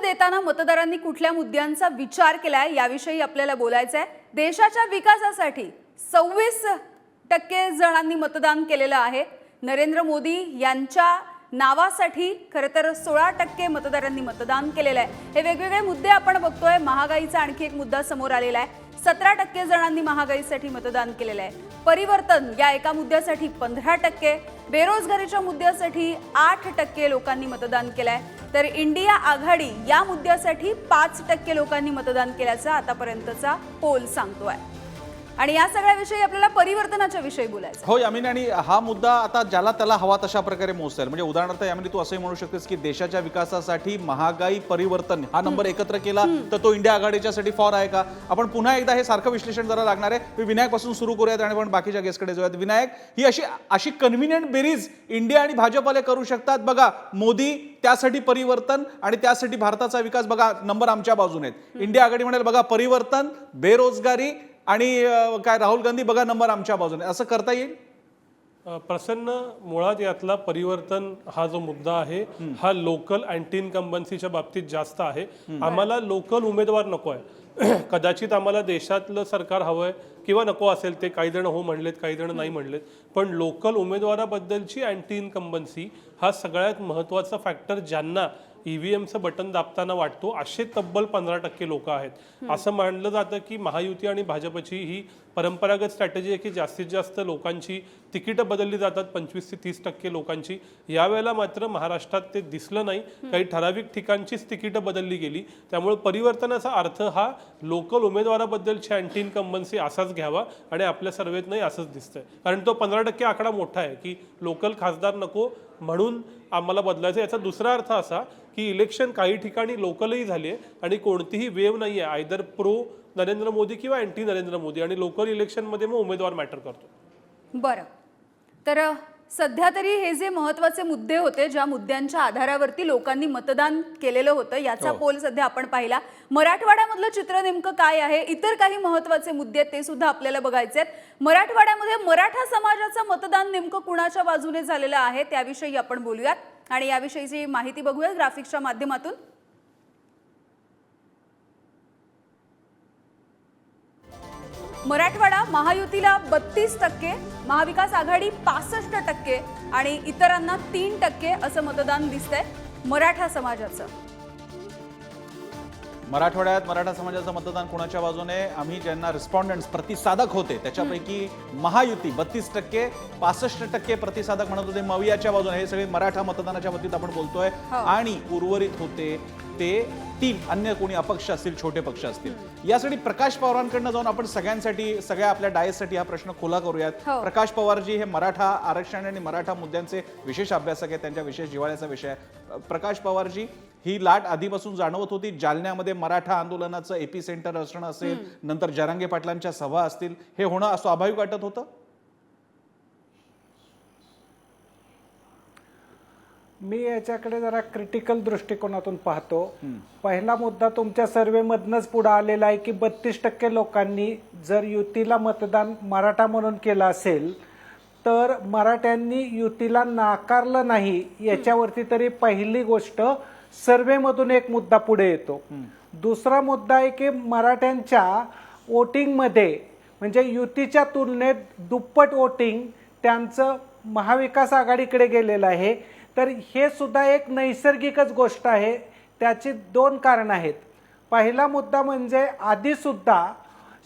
देताना मतदारांनी कुठल्या मुद्द्यांचा विचार केलाय याविषयी आपल्याला बोलायचं आहे। देशाच्या विकासासाठी 26% जणांनी मतदान केलेलं आहे। नरेंद्र मोदी यांच्या नावासाठी खरं तर 16% मतदारांनी मतदान केलेलं आहे। हे वेगवेगळे मुद्दे आपण बघतोय। महागाईचा आणखी एक मुद्दा समोर आलेला आहे। 17% जणांनी महागाईसाठी मतदान केलेलं आहे। परिवर्तन या एका मुद्द्यासाठी 15%, बेरोजगारीच्या मुद्द्यासाठी 8% लोकांनी मतदान केलंय, तर इंडिया आघाडी या मुद्द्यासाठी 5% लोकांनी मतदान केल्याचा आतापर्यंतचा पोल सांगतोय। आणि या सगळ्याविषयी आपल्याला परिवर्तनाच्या विषयी बोलायचं हो यामिनी, आणि हा मुद्दा आता ज्याला त्याला हवा तशा प्रकारे मोजता येईल। म्हणजे उदाहरणार्थ यामिनी तू असंही म्हणू शकतेस की देशाच्या विकासासाठी महागाई परिवर्तन हा नंबर एकत्र केला तर तो इंडिया आघाडीच्यासाठी फॉर आहे का? आपण पुन्हा एकदा हे सारखं विश्लेषण जरा लागणार आहे। मी विनायक पासून सुरू करूयात आणि आपण बाकीच्या गेस्टकडे जाऊयात। विनायक, ही अशी कन्व्हिनियंट बेरीज इंडिया आणि भाजपवाले करू शकतात बघा, मोदी त्यासाठी परिवर्तन आणि त्यासाठी भारताचा विकास, बघा नंबर आमच्या बाजूने आहेत। इंडिया आघाडी म्हणेल बघा परिवर्तन, बेरोजगारी आणि काय राहुल गांधी बघा नंबर आमच्या बाजूने, असं करता येईल? प्रसन्न, मुळात यातला परिवर्तन हा जो मुद्दा आहे हा लोकल अँटी इन्कम्बन्सीच्या बाबतीत जास्त आहे। आम्हाला लोकल उमेदवार नको आहे। कदाचित आम्हाला देशातलं सरकार हवंय किंवा नको असेल, ते काही जण हो म्हणलेत, काही जण नाही म्हणलेत, पण लोकल उमेदवाराबद्दलची अँटी इन्कम्बन्सी हा सगळ्यात महत्त्वाचा फॅक्टर ज्यांना ईव्हीएमचं बटन दाबताना वाटतो असे तब्बल 15% लोक आहेत। असं मानलं जातं की महायुती आणि भाजपची ही परंपरागत स्ट्रॅटेजी आहे की जास्तीत जास्त लोकांची तिकीटं बदलली जातात, 25 ते 30% लोकांची। यावेळेला मात्र महाराष्ट्रात ते दिसलं नाही, काही ठराविक ठिकाणचीच तिकीटं बदलली गेली। त्यामुळे परिवर्तनाचा अर्थ हा लोकल उमेदवाराबद्दलची अँटी इन्कम्बन्सी असाच घ्यावा आणि आपल्या सर्वेत नाही असंच दिसतंय। कारण तो 15% आकडा मोठा आहे की लोकल खासदार नको म्हणून आम्हाला बदलायचं। याचा दुसरा अर्थ असा की इलेक्शन काही ठिकाणी लोकलही झाली आहे आणि कोणतीही वेव नाही आहे आयदर प्रो नरेंद्र मोदी किंवा अँटी नरेंद्र मोदी, आणि लोकल इलेक्शनमध्ये मग उमेदवार मॅटर करतो। बरं, तर सध्या तरी हे जे महत्त्वाचे मुद्दे होते, ज्या मुद्द्यांच्या आधारावरती लोकांनी मतदान केलेलं होतं, याचा पोल सध्या आपण पाहिला। मराठवाड्यामधलं चित्र नेमकं काय आहे, इतर काही महत्त्वाचे मुद्दे ते सुद्धा आपल्याला बघायचे आहेत। मराठवाड्यामध्ये मराठा समाजाचं मतदान नेमकं कुणाच्या बाजूने झालेलं आहे त्याविषयी आपण बोलूयात आणि याविषयीची माहिती बघूया ग्राफिक्सच्या माध्यमातून। मराठवाडा महायुतीला 32%, महाविकास आघाडी 65% आणि इतरांना 3% असं मतदान दिसतंय मराठा समाजाचं। मराठवाड्यात मराठा समाजाचं मतदान कोणाच्या बाजूने? आम्ही ज्यांना रिस्पॉन्डंट्स प्रतिसादक होते त्याच्यापैकी महायुती 32%, 65% प्रतिसादक म्हणत होते मवियाच्या बाजूने। हे सगळे मराठा मतदानाच्या बाबतीत आपण बोलतोय। आणि उर्वरित होते ते 3 अन्य कोणी अपक्ष असतील, छोटे पक्ष असतील। यासाठी प्रकाश पवारांकडनं जाऊन आपण सगळ्यांसाठी, सगळ्या आपल्या डायससाठी हा प्रश्न खुला करूयात। प्रकाश पवारजी हे मराठा आरक्षण आणि मराठा मुद्द्यांचे विशेष अभ्यासक आहेत, त्यांच्या विशेष जिव्हाळ्याचा विषय आहे। प्रकाश पवारजी, ही लाट आधीपासून जाणवत होती, जालन्यामध्ये मराठा आंदोलनाचं एपिसेंटर असणं असेल, नंतर जरांगे पाटलांच्या सभा असतील, हे होणं स्वाभाविक वाटत होतं? मी याच्याकडे जरा क्रिटिकल दृष्टिकोनातून पाहतो। पहिला मुद्दा तुमच्या सर्वेमधनच पुढे आलेला आहे की 32% लोकांनी जर युतीला मतदान मराठा म्हणून केलं असेल तर मराठ्यांनी युतीला नाकारलं नाही, याच्यावरती तरी पहिली गोष्ट सर्वेमधून एक मुद्दा पुढे येतो। दुसरा मुद्दा आहे की मराठ्यांच्या वोटिंगमध्ये म्हणजे युतीच्या तुलनेत दुप्पट वोटिंग त्यांचं महाविकास आघाडीकडे गेलेलं आहे। तर हे सुद्धा एक नैसर्गिकच गोष्ट आहे। त्याची 2 कारणं आहेत। पहिला मुद्दा म्हणजे आधीसुद्धा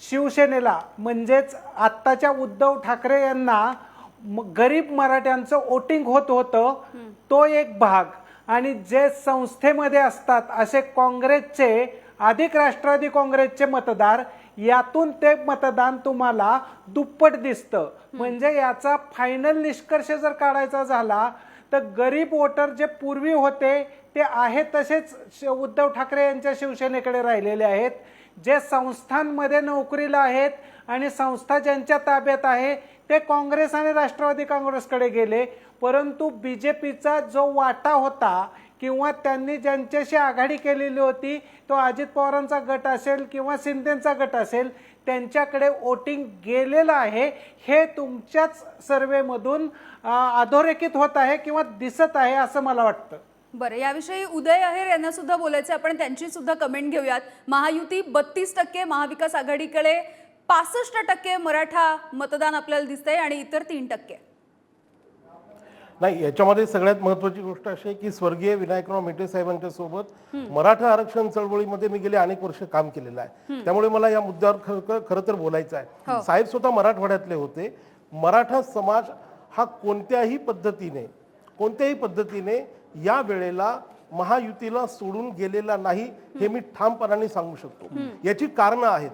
शिवसेनेला म्हणजेच आत्ताच्या उद्धव ठाकरे यांना गरीब मराठ्यांचं वोटिंग होत होतं, तो एक भाग। आणि जे संस्थेमध्ये असतात असे काँग्रेसचे अधिक राष्ट्रवादी काँग्रेसचे मतदार, यातून ते मतदान तुम्हाला दुप्पट दिसतं। म्हणजे याचा फायनल निष्कर्ष जर काढायचा झाला तर गरीब वोटर जे पूर्वी होते ते आहेत तसेच उद्धव ठाकरे यांच्या शिवसेनेकडे राहिलेले आहेत। जे संस्थांमध्ये नोकरीला आहेत आणि संस्था ज्यांच्या ताब्यात आहे ते काँग्रेस आणि राष्ट्रवादी काँग्रेसकडे गेले। परंतु बीजेपीचा जो वाटा होता किंवा त्यांनी ज्यांच्याशी आघाडी केलेली होती, तो अजित पवारांचा गट असेल किंवा शिंदेंचा गट असेल, त्यांच्याकडे वोटिंग गेलेलं आहे। हे तुमच्याच सर्वेमधून अधोरेखित होत आहे किंवा दिसत आहे असं मला वाटतं। बरं, याविषयी उदय अहेर यांना सुद्धा बोलायचं, आपण त्यांची सुद्धा कमेंट घेऊयात. महायुती 32%, महाविकास आघाडीकडे 65% मराठा मतदान आपल्याला दिसतंय आणि इतर 3%. नाही, याच्यामध्ये सगळ्यात महत्त्वाची गोष्ट अशी आहे की स्वर्गीय विनायकराव मेटे साहेबांच्या सोबत मराठा आरक्षण चळवळीमध्ये मी गेले अनेक वर्ष काम केलेलं आहे. त्यामुळे मला या मुद्द्यावर खरं तर बोलायचं आहे. साहेब स्वतः मराठवाड्यातले होते. मराठा समाज हा कोणत्याही पद्धतीने या वेळेला महायुतीला सोडून गेलेला नाही, हे मी ठामपणाने सांगू शकतो. याची कारणं आहेत.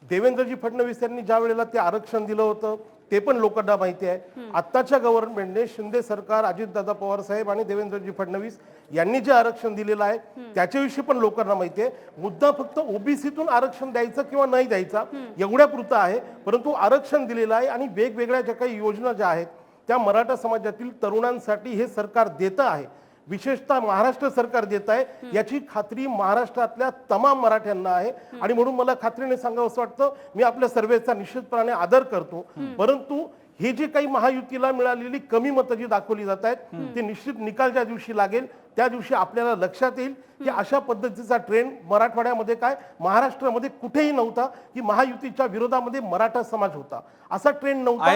देवेंद्रजी फडणवीस यांनी ज्या वेळेला ते आरक्षण दिलं होतं ते पण लोकांना माहिती आहे. आत्ताच्या गव्हर्नमेंटने, शिंदे सरकार, अजितदादा पवार साहेब आणि देवेंद्रजी फडणवीस यांनी जे आरक्षण दिलेलं आहे त्याच्याविषयी पण लोकांना माहिती आहे. मुद्दा फक्त ओबीसीतून आरक्षण द्यायचं किंवा नाही द्यायचा एवढ्यापुरता आहे. परंतु आरक्षण दिलेलं आहे आणि वेगवेगळ्या ज्या काही योजना ज्या आहेत त्या मराठा समाजातील तरुणांसाठी हे सरकार देतं आहे. विशेषतः महाराष्ट्र सरकार देत आहे याची खात्री महाराष्ट्रातल्या तमाम मराठ्यांना आहे. आणि म्हणून मला खात्रीने सांगावं असं वाटतं, मी आपल्या सर्वेचा निश्चितपणे आदर करतो. परंतु हे जे काही महायुतीला मिळालेली कमी मतं जी दाखवली जात आहेत ते निश्चित निकाल ज्या दिवशी लागेल त्या दिवशी आपल्याला लक्षात येईल की अशा पद्धतीचा ट्रेंड मराठवाड्यामध्ये काय महाराष्ट्रामध्ये कुठेही नव्हता की महायुतीच्या विरोधामध्ये मराठा समाज होता. असा ट्रेंड नव्हता.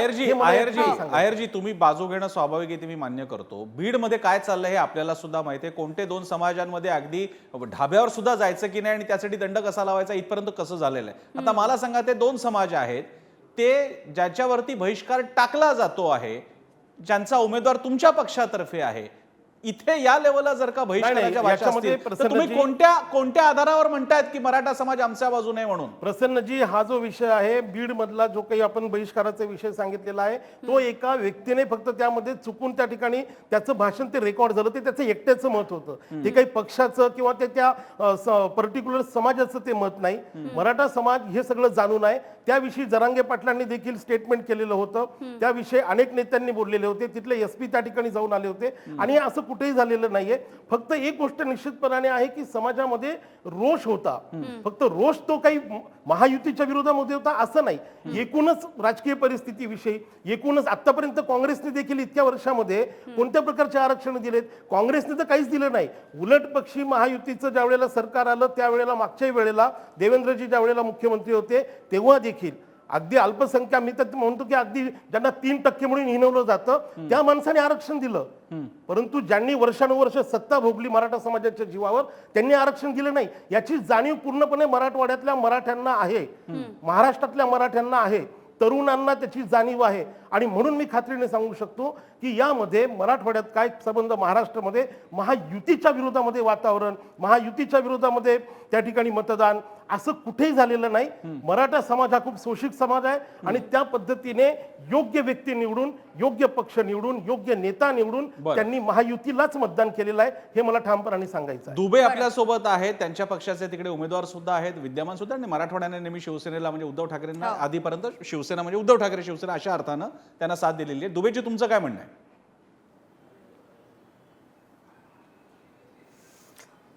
आयरजी तुम्ही बाजू घेणं स्वाभाविक आहे, ते मी मान्य करतो. बीडमध्ये काय चाललंय हे आपल्याला सुद्धा माहिती आहे. कोणते दोन समाजांमध्ये अगदी ढाब्यावर सुद्धा जायचं की नाही आणि त्यासाठी दंड कसा लावायचा इथपर्यंत कसं झालेलं आहे. आता मला सांगा, ते दोन समाज आहेत ते ज्याच्यावरती बहिष्कार टाकला जातो आहे, ज्यांचा उमेदवार तुमच्या पक्षातर्फे आहे, इथे या लेवलला जर का बहिष्काराच्या भाषा असतील तर तुम्ही कोणत्या आधारावर म्हणतायत की मराठा समाज आमच्या बाजूने म्हणून? प्रसन्नजी, हा जो विषय आहे बीड मधला जो काही आपण बहिष्काराचा विषय सांगितलेला आहे तो एका व्यक्तीने फक्त त्यामध्ये चुकून त्या ठिकाणी त्याचं भाषण ते रेकॉर्ड झालं, ते त्याचं एकट्याचं मत होतं. ते काही पक्षाचं किंवा ते त्या पर्टिक्युलर समाजाचं ते मत नाही. मराठा समाज हे सगळं जाणून आहे. त्याविषयी जरांगे पाटलांनी देखील स्टेटमेंट केलेलं होतं. त्याविषयी अनेक नेत्यांनी बोललेले होते. तिथले एसपी त्या ठिकाणी जाऊन आले होते. आणि असं कुठेही झालेलं नाहीये. फक्त एक गोष्ट निश्चितपणाने आहे की समाजामध्ये रोष होता. फक्त रोष तो काही महायुतीच्या विरोधामध्ये होता असं नाही. एकूणच राजकीय परिस्थितीविषयी, एकूणच आतापर्यंत काँग्रेसने देखील इतक्या वर्षामध्ये कोणत्या प्रकारचे आरक्षण दिलेत? काँग्रेसने तर काहीच दिलं नाही. उलट पक्षी महायुतीचं ज्या वेळेला सरकार आलं त्यावेळेला, मागच्या वेळेला देवेंद्रजी ज्या वेळेला मुख्यमंत्री होते तेव्हा देखील अगदी अल्पसंख्या, मी तर म्हणतो की अगदी ज्यांना 3% म्हणून हिणवलं जातं त्या माणसाने आरक्षण दिलं. परंतु ज्यांनी वर्षानुवर्ष सत्ता भोगली मराठा समाजाच्या जीवावर त्यांनी आरक्षण दिलं नाही. याची जाणीव पूर्णपणे मराठवाड्यातल्या मराठ्यांना आहे, महाराष्ट्रातल्या मराठ्यांना आहे, तरुणांना त्याची जाणीव आहे. आणि म्हणून मी खात्रीने सांगू शकतो की यामध्ये मराठवाड्यात काय संबंध, महाराष्ट्रामध्ये महायुतीच्या विरोधामध्ये वातावरण, महायुतीच्या विरोधामध्ये त्या ठिकाणी मतदान असं कुठेही झालेलं नाही. मराठा समाज हा खूप शोषित समाज आहे आणि त्या पद्धतीने योग्य व्यक्ती निवडून, योग्य पक्ष निवडून, योग्य नेता निवडून त्यांनी महायुतीलाच मतदान केलेलं आहे, हे मला ठामपणाने सांगायचं आहे. दुबे आपल्या सोबत आहेत, त्यांच्या पक्षाचे तिकडे उमेदवार सुद्धा आहेत, विद्यमान सुद्धा. आणि मराठवाड्याने नेहमी शिवसेनेला म्हणजे उद्धव ठाकरेंना आधीपर्यंत शिवसेना म्हणजे उद्धव ठाकरे शिवसेना अशा अर्थानं त्यांना साथ दिलेली आहे. दुबेजी, तुमचं काय म्हणणं आहे?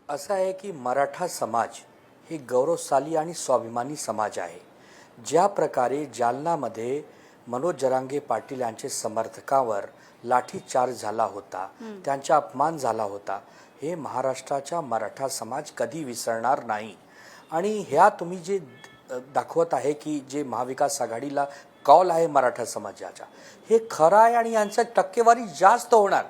असं आहे की मराठा समाज हे गौरवशाली आणि स्वाभिमानी समाज आहे. ज्या प्रकारे जालनामध्ये मनोज जरांगे पाटील यांचे समर्थकावर लाठीचार्ज झाला होता, त्यांचा अपमान झाला होता, हे महाराष्ट्राचा मराठा समाज कधी विसरणार नाही. आणि ह्या तुम्ही जे दाखवत आहे की जे महाविकास आघाडीला कौल आहे मराठा समाजाचा, हे खरं आहे आणि यांची टक्केवारी जास्त होणार.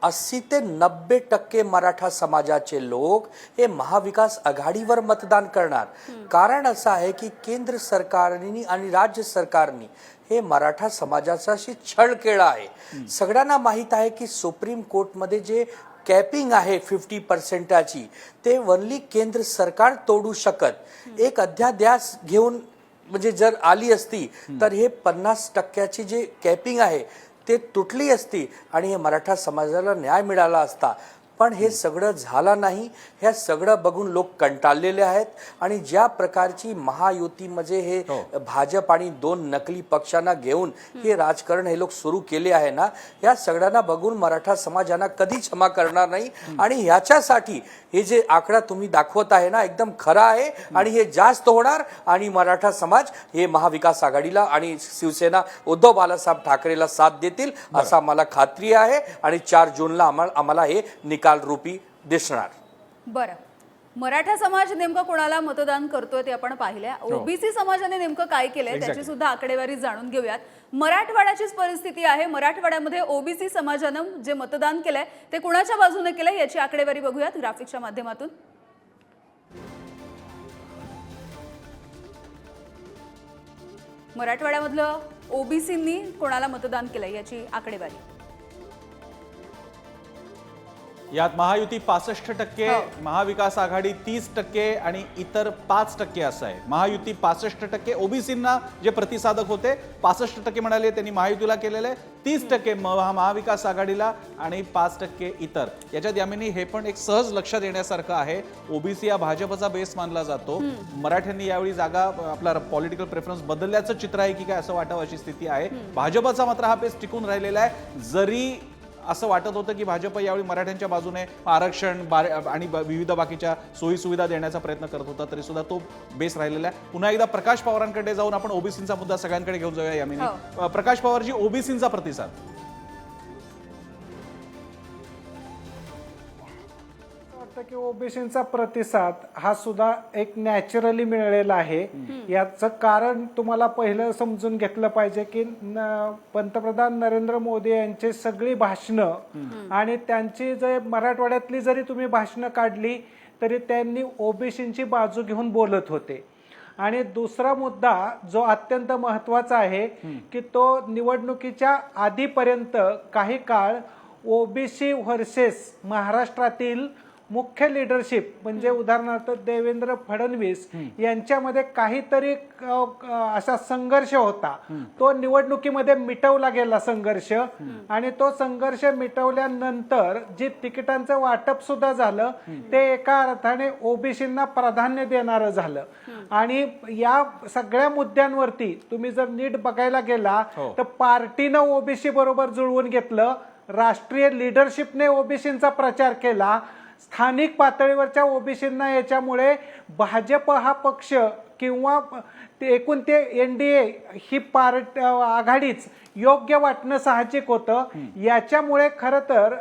80 ते 90% मराठा समाजाचे लोक हे महाविकास आघाडीवर मतदान करणार. कारण असं आहे की केंद्र सरकारने आणि राज्य सरकारने हे मराठा समाजाचाशी छळ केला आहे. सगळ्यांना माहीत आहे की सुप्रीम कोर्टमध्ये जे कॅपिंग आहे 50% ते वनली केंद्र सरकार तोडू शकत. एक अध्यादेश घेऊन म्हणजे जर आली असती तर हे 50% जे कॅपिंग आहे ते तुटली असती आणि हे मराठा समाजाला न्याय मिळाला असता. पण हे सगळं झालं नाही. हे सगळं बघून लोक कंटाळलेले आहेत. आणि ज्या प्रकारची महायुतीमध्ये हे भाजप आणि 2 नकली पक्षांना घेऊन हे राजकारण हे लोक सुरू केले आहे ना, या सगळ्यांना बघून मराठा समाजाला कधी क्षमा करणार नाही. आणि ह्याच्यासाठी हे जे आकडा तुम्ही दाखवत आहे ना एकदम खरा आहे आणि हे जास्त होणार. आणि मराठा समाज हे महाविकास आघाडीला आणि शिवसेना उद्धव बाळासाहेब ठाकरेला साथ देतील असा मला खात्री आहे. आणि 4 जूनला आम्हाला हे निकाल निकाल रूपी दिसणार. बरं, मराठा समाज नेमकं कोणाला मतदान करतोय ते आपण पाहिलंय. ओबीसी समाजाने नेमकं काय केलंय त्याची सुद्धा आकडेवारी जाणून घेऊयात. मराठवाड्याचीच परिस्थिती आहे. मराठवाड्यामध्ये ओबीसी समाजानं जे मतदान केलंय ते कुणाच्या बाजूने केलंय याची आकडेवारी बघूयात ग्राफिक्सच्या माध्यमातून. मराठवाड्यामधलं ओबीसींनी कोणाला मतदान केलंय याची आकडेवारी. यात महायुती 65%, महाविकास आघाडी 30% आणि इतर 5% असं आहे. महायुती 65%, ओबीसींना जे प्रतिसादक होते 65% म्हणाले त्यांनी महायुतीला केलेले, 30% महाविकास आघाडीला आणि 5% इतर. याच्यात यामिनी हे पण एक सहज लक्षात येण्यासारखं आहे, ओबीसी हा भाजपचा बेस मानला जातो. मराठ्यांनी यावेळी जागा आपला पॉलिटिकल प्रेफरन्स बदलल्याचं चित्र आहे की काय असं वाटावं अशी स्थिती आहे. भाजपचा मात्र हा बेस टिकून राहिलेला आहे. जरी असं वाटत होतं की भाजप यावेळी मराठ्यांच्या बाजूने आरक्षण आणि विविध बाकीच्या सोयी सुविधा देण्याचा प्रयत्न करत होता तरी सुद्धा तो बेस राहिलेला आहे. पुन्हा एकदा प्रकाश पवारांकडे जाऊन आपण ओबीसींचा मुद्दा सगळ्यांकडे घेऊन जाऊया यामिनी. प्रकाश पवारजी, ओबीसींचा प्रतिसाद. की ओबीसींचा प्रतिसाद हा सुद्धा एक नॅचरली मिळालेला आहे. याचं कारण तुम्हाला पहिलं समजून घेतलं पाहिजे की पंतप्रधान नरेंद्र मोदी यांची सगळी भाषणं आणि त्यांची जे मराठवाड्यातली जरी तुम्ही भाषणं काढली तरी त्यांनी ओबीसींची बाजू घेऊन बोलत होते. आणि दुसरा मुद्दा जो अत्यंत महत्वाचा आहे की तो निवडणुकीच्या आधीपर्यंत काही काळ ओबीसी व्हर्सेस महाराष्ट्रातील मुख्य लिडरशिप म्हणजे उदाहरणार्थ देवेंद्र फडणवीस यांच्यामध्ये काहीतरी असा संघर्ष होता. तो निवडणुकीमध्ये मिटवला गेला संघर्ष आणि तो संघर्ष मिटवल्यानंतर जे तिकिटांचं वाटप सुद्धा झालं ते एका अर्थाने ओबीसींना प्राधान्य देणारं झालं. आणि या सगळ्या मुद्द्यांवरती तुम्ही जर नीट बघायला गेला तर पार्टीनं ओबीसी बरोबर जुळवून घेतलं, राष्ट्रीय लिडरशिपने ओबीसींचा प्रचार केला, स्थानिक पातळीवरच्या ओबीसींना याच्यामुळे भाजप हा पक्ष किंवा एकूण ते एनडीए ही आघाडीच योग्य वाटणं साहजिक होतं. याच्यामुळे खरं तर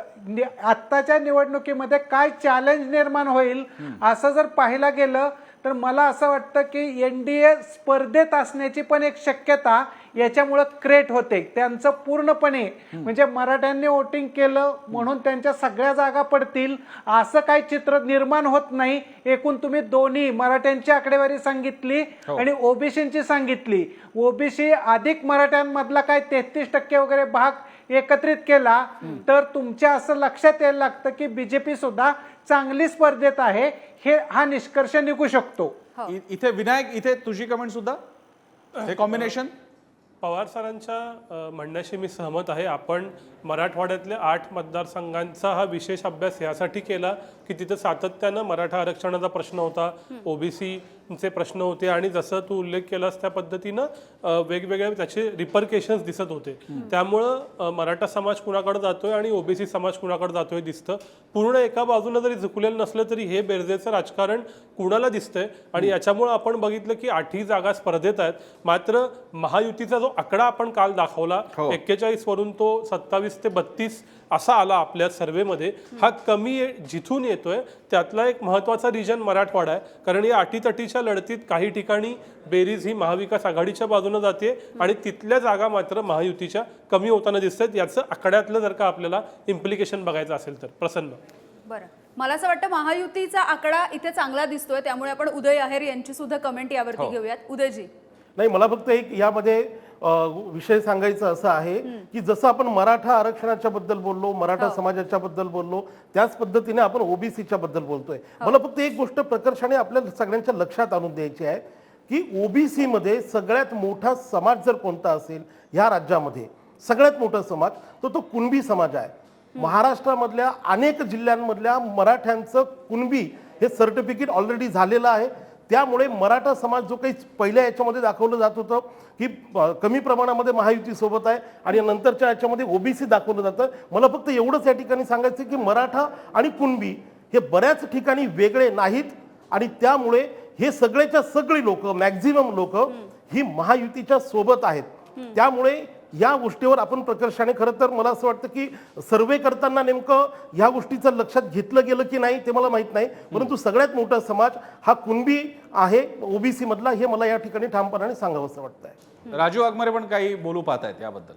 आत्ताच्या निवडणुकीमध्ये काय चॅलेंज निर्माण होईल असं जर पाहायला गेलं तर मला असं वाटतं की एनडीए स्पर्धेत असण्याची पण एक शक्यता याच्यामुळे क्रिएट होते. त्यांचं पूर्णपणे म्हणजे मराठ्यांनी वोटिंग केलं म्हणून त्यांच्या सगळ्या जागा पडतील असं काही चित्र निर्माण होत नाही. एकूण तुम्ही दोन्ही मराठ्यांची आकडेवारी सांगितली आणि ओबीसींची सांगितली. ओबीसी अधिक मराठ्यांमधला काय 33% वगैरे भाग एकत्रित केला तर तुमच्या असं लक्षात यायला लागतं की बीजेपी सुद्धा चांगली स्पर्धेत आहे. हा निष्कर्ष निघू शकतो. इथे विनायक, इथे तुझी कमेंट सुद्धा हे कॉम्बिनेशन. पवार सरांच्या म्हणण्याशी मी सहमत आहे. आपण मराठवाड्यातल्या 8 मतदारसंघांचा हा विशेष अभ्यास यासाठी केला की तिथं सातत्यानं मराठा आरक्षणाचा प्रश्न होता, ओबीसीचे प्रश्न होते आणि जसं तू उल्लेख केलास त्या पद्धतीनं वेगवेगळे त्याचे रिपरकेशन्स दिसत होते. त्यामुळं मराठा समाज कुणाकडे जातोय आणि ओबीसी समाज कुणाकडे जातोय दिसतं. पूर्ण एका बाजूला जरी झुकलेलं नसलं तरी हे बेरजेचं राजकारण कुणाला दिसतंय आणि याच्यामुळं आपण बघितलं की 8ही जागा स्पर्धेत आहेत. मात्र महायुतीचा जो आकडा आपण काल दाखवला 41 वरून तो 27 ते 32 असा आला आपल्या सर्व्हेमध्ये, हा कमी जिथून येतोय त्यातला एक महत्वाचा रिजन मराठवाडा आहे. कारण या अटीतटीच्या लढतीत काही ठिकाणी बेरीज ही महाविकास आघाडीच्या बाजूने जाते आणि तिथल्या जागा मात्र महायुतीच्या कमी होताना दिसतात. याचं आकड्यातलं जर का आपल्याला इम्प्लिकेशन बघायचं असेल तर. प्रसन्न. बरं, मला असं वाटतं महायुतीचा आकडा इथे चांगला दिसतोय, त्यामुळे आपण उदय आहेर यांची सुद्धा कमेंट यावरती घेऊयात. उदयजी. नाही, मला फक्त एक यामध्ये विषय सांगायचा असा आहे की जसं आपण मराठा आरक्षणाच्या बद्दल बोललो, मराठा समाजाच्या बद्दल बोललो, त्याच पद्धतीने आपण ओबीसीच्या बद्दल बोलतोय. मला फक्त एक गोष्ट प्रकर्षाने आपल्या सगळ्यांच्या लक्षात आणून द्यायची आहे की ओबीसी मध्ये सगळ्यात मोठा समाज जर कोणता असेल ह्या राज्यामध्ये, सगळ्यात मोठा समाज तो कुणबी समाज आहे. महाराष्ट्रामधल्या अनेक जिल्ह्यांमधल्या मराठ्यांचं कुणबी हे सर्टिफिकेट ऑलरेडी झालेलं आहे. त्यामुळे मराठा समाज जो काही पहिल्या याच्यामध्ये दाखवलं जात होतं की कमी प्रमाणामध्ये महायुती सोबत आहे आणि नंतरच्या याच्यामध्ये ओबीसी दाखवलं जातं. मला फक्त एवढंच या ठिकाणी सांगायचं की मराठा आणि कुणबी हे बऱ्याच ठिकाणी वेगळे नाहीत आणि त्यामुळे हे सगळेच्या सगळी लोक, मॅक्झिमम लोक ही महायुतीच्या सोबत आहेत. त्यामुळे या गोष्टीवर आपण प्रकर्षाने, खरं तर मला असं वाटतं की सर्वे करताना नेमकं ह्या गोष्टीचं लक्षात घेतलं गेलं की नाही ते मला माहित नाही, परंतु सगळ्यात मोठा समाज हा कुणबी आहे ओबीसी मधला, हे मला या ठिकाणी ठामपणाने सांगावं असं वाटतंय. राजू वाघमारे पण काही बोलू पाहतायत याबद्दल.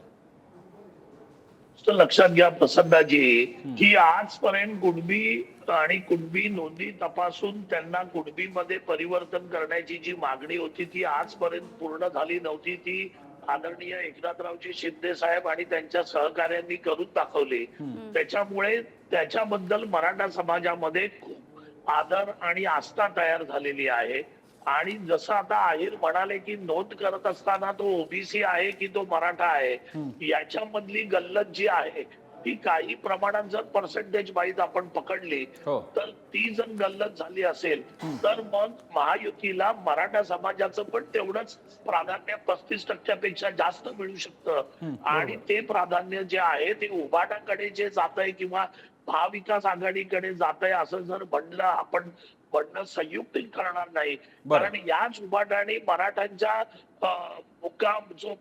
लक्षात घ्या प्रसन्नाजी की आजपर्यंत कुणबी आणि कुणबी नोंदी तपासून त्यांना कुणबीमध्ये परिवर्तन करण्याची जी मागणी होती ती आजपर्यंत पूर्ण झाली नव्हती. ती आदरणीय एकनाथरावजी शिंदे साहेब आणि त्यांच्या सहकार्यांनी करून दाखवली. त्याच्यामुळे त्याच्याबद्दल मराठा समाजामध्ये खूप आदर आणि आस्था तयार झालेली आहे. आणि जसं आता आहिर म्हणाले की नोंद करत असताना तो ओबीसी आहे की तो मराठा आहे, याच्यामधली गल्लत जी आहे ती काही प्रमाणात जर पर्सेंटेज वाईज आपण पकडली तर ती जर गल्लत झाली असेल तर मग महायुतीला मराठा समाजाचं पण तेवढंच प्राधान्य 35% जास्त मिळू शकतं. आणि ते प्राधान्य जे आहे ते उभाटाकडे जे जात आहे किंवा महाविकास आघाडीकडे जात आहे असं जर म्हणलं आपण म्हणणं संयुक्तिक करणार नाही. कारण याच उभाटाने मराठ्यांच्या मुक्काम जो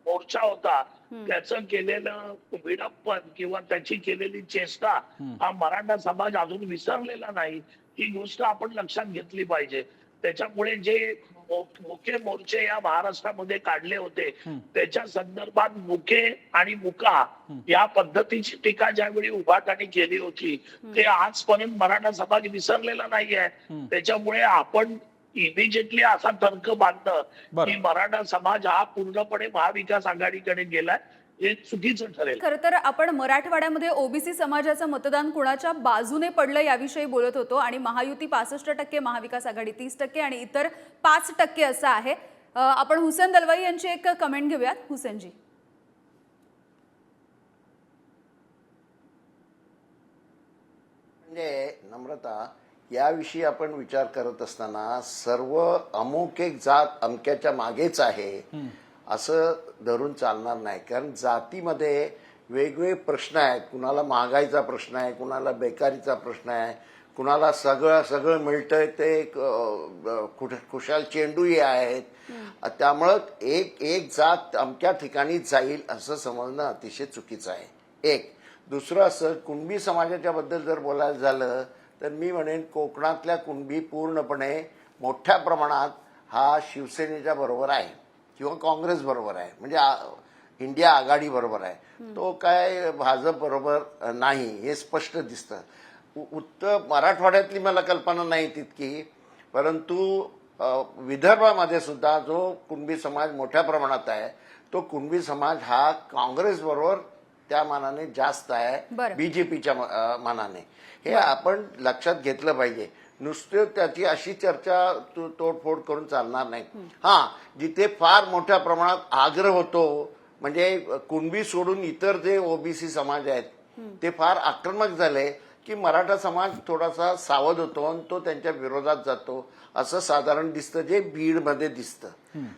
मोर्चा होता त्याचं केलेलं विडंबन किंवा त्याची केलेली चेष्टा हा मराठा समाज अजून विसरलेला नाही. ही गोष्ट आपण लक्षात घेतली पाहिजे. त्याच्यामुळे जे मुके मोर्चे या महाराष्ट्रामध्ये काढले होते त्याच्या संदर्भात मुके आणि मुका या पद्धतीची टीका ज्यावेळी उभाटाने केली होती ते आजपर्यंत मराठा समाज विसरलेला नाहीये. त्याच्यामुळे आपण इमिजिएटली असा तर्क बांधणं की मराठा समाज हा पूर्णपणे महाविकास आघाडीकडे गेलाय हे चुकीचं ठरेल. खरं तर आपण मराठवाड्यामध्ये ओबीसी समाजाचं मतदान कुणाच्या बाजूने पडलं याविषयी बोलत होतो आणि महायुती 65%, महाविकास आघाडी 30% आणि इतर 5% असं आहे. आपण हुसेन दलवाई यांची एक कमेंट घेऊयात. हुसेनजी, म्हणजे नम्रता, याविषयी आपण विचार करत असताना सर्व अमुक एक जात अमक्याच्या मागेच आहे असं धरून चालणार नाही. कारण जातीमध्ये वेगवेगळे प्रश्न आहेत. कुणाला महागाईचा प्रश्न आहे, कुणाला बेकारीचा प्रश्न आहे, कुणाला सगळं मिळतंय ते खुशाल चेंडूही आहेत. त्यामुळं एक जात अमक्या ठिकाणी जाईल असं समजणं अतिशय चुकीचं आहे. एक दुसरं असं, कुणबी समाजाच्या बद्दल जर बोलायला झालं तर मी म्हणेन कोकणातल्या कुणबी पूर्णपणे मोठ्या प्रमाणात हा शिवसेनेच्या बरोबर आहे किंवा काँग्रेस बरोबर आहे, म्हणजे इंडिया आघाडी बरोबर आहे. तो काय भाजप बरोबर नाही हे स्पष्ट दिसतं. उत्तर मराठवाड्यातली मला कल्पना नाही तितकी, परंतु विदर्भामध्ये सुद्धा जो कुणबी समाज मोठ्या प्रमाणात आहे तो कुणबी समाज हा काँग्रेस बरोबर त्या मानाने जास्त आहे बीजेपीच्या मानाने. हे आपण लक्षात घेतलं पाहिजे. नुसते त्याची अशी चर्चा तोडफोड करून चालणार नाही. जिथे फार मोठ्या प्रमाणात आग्रह होतो म्हणजे कुणबी सोडून इतर जे ओबीसी समाज आहेत ते फार आक्रमक झाले की मराठा समाज थोडासा सावध होतो आणि तो त्यांच्या विरोधात जातो असं साधारण दिसतं, जे बीडमध्ये दिसतं.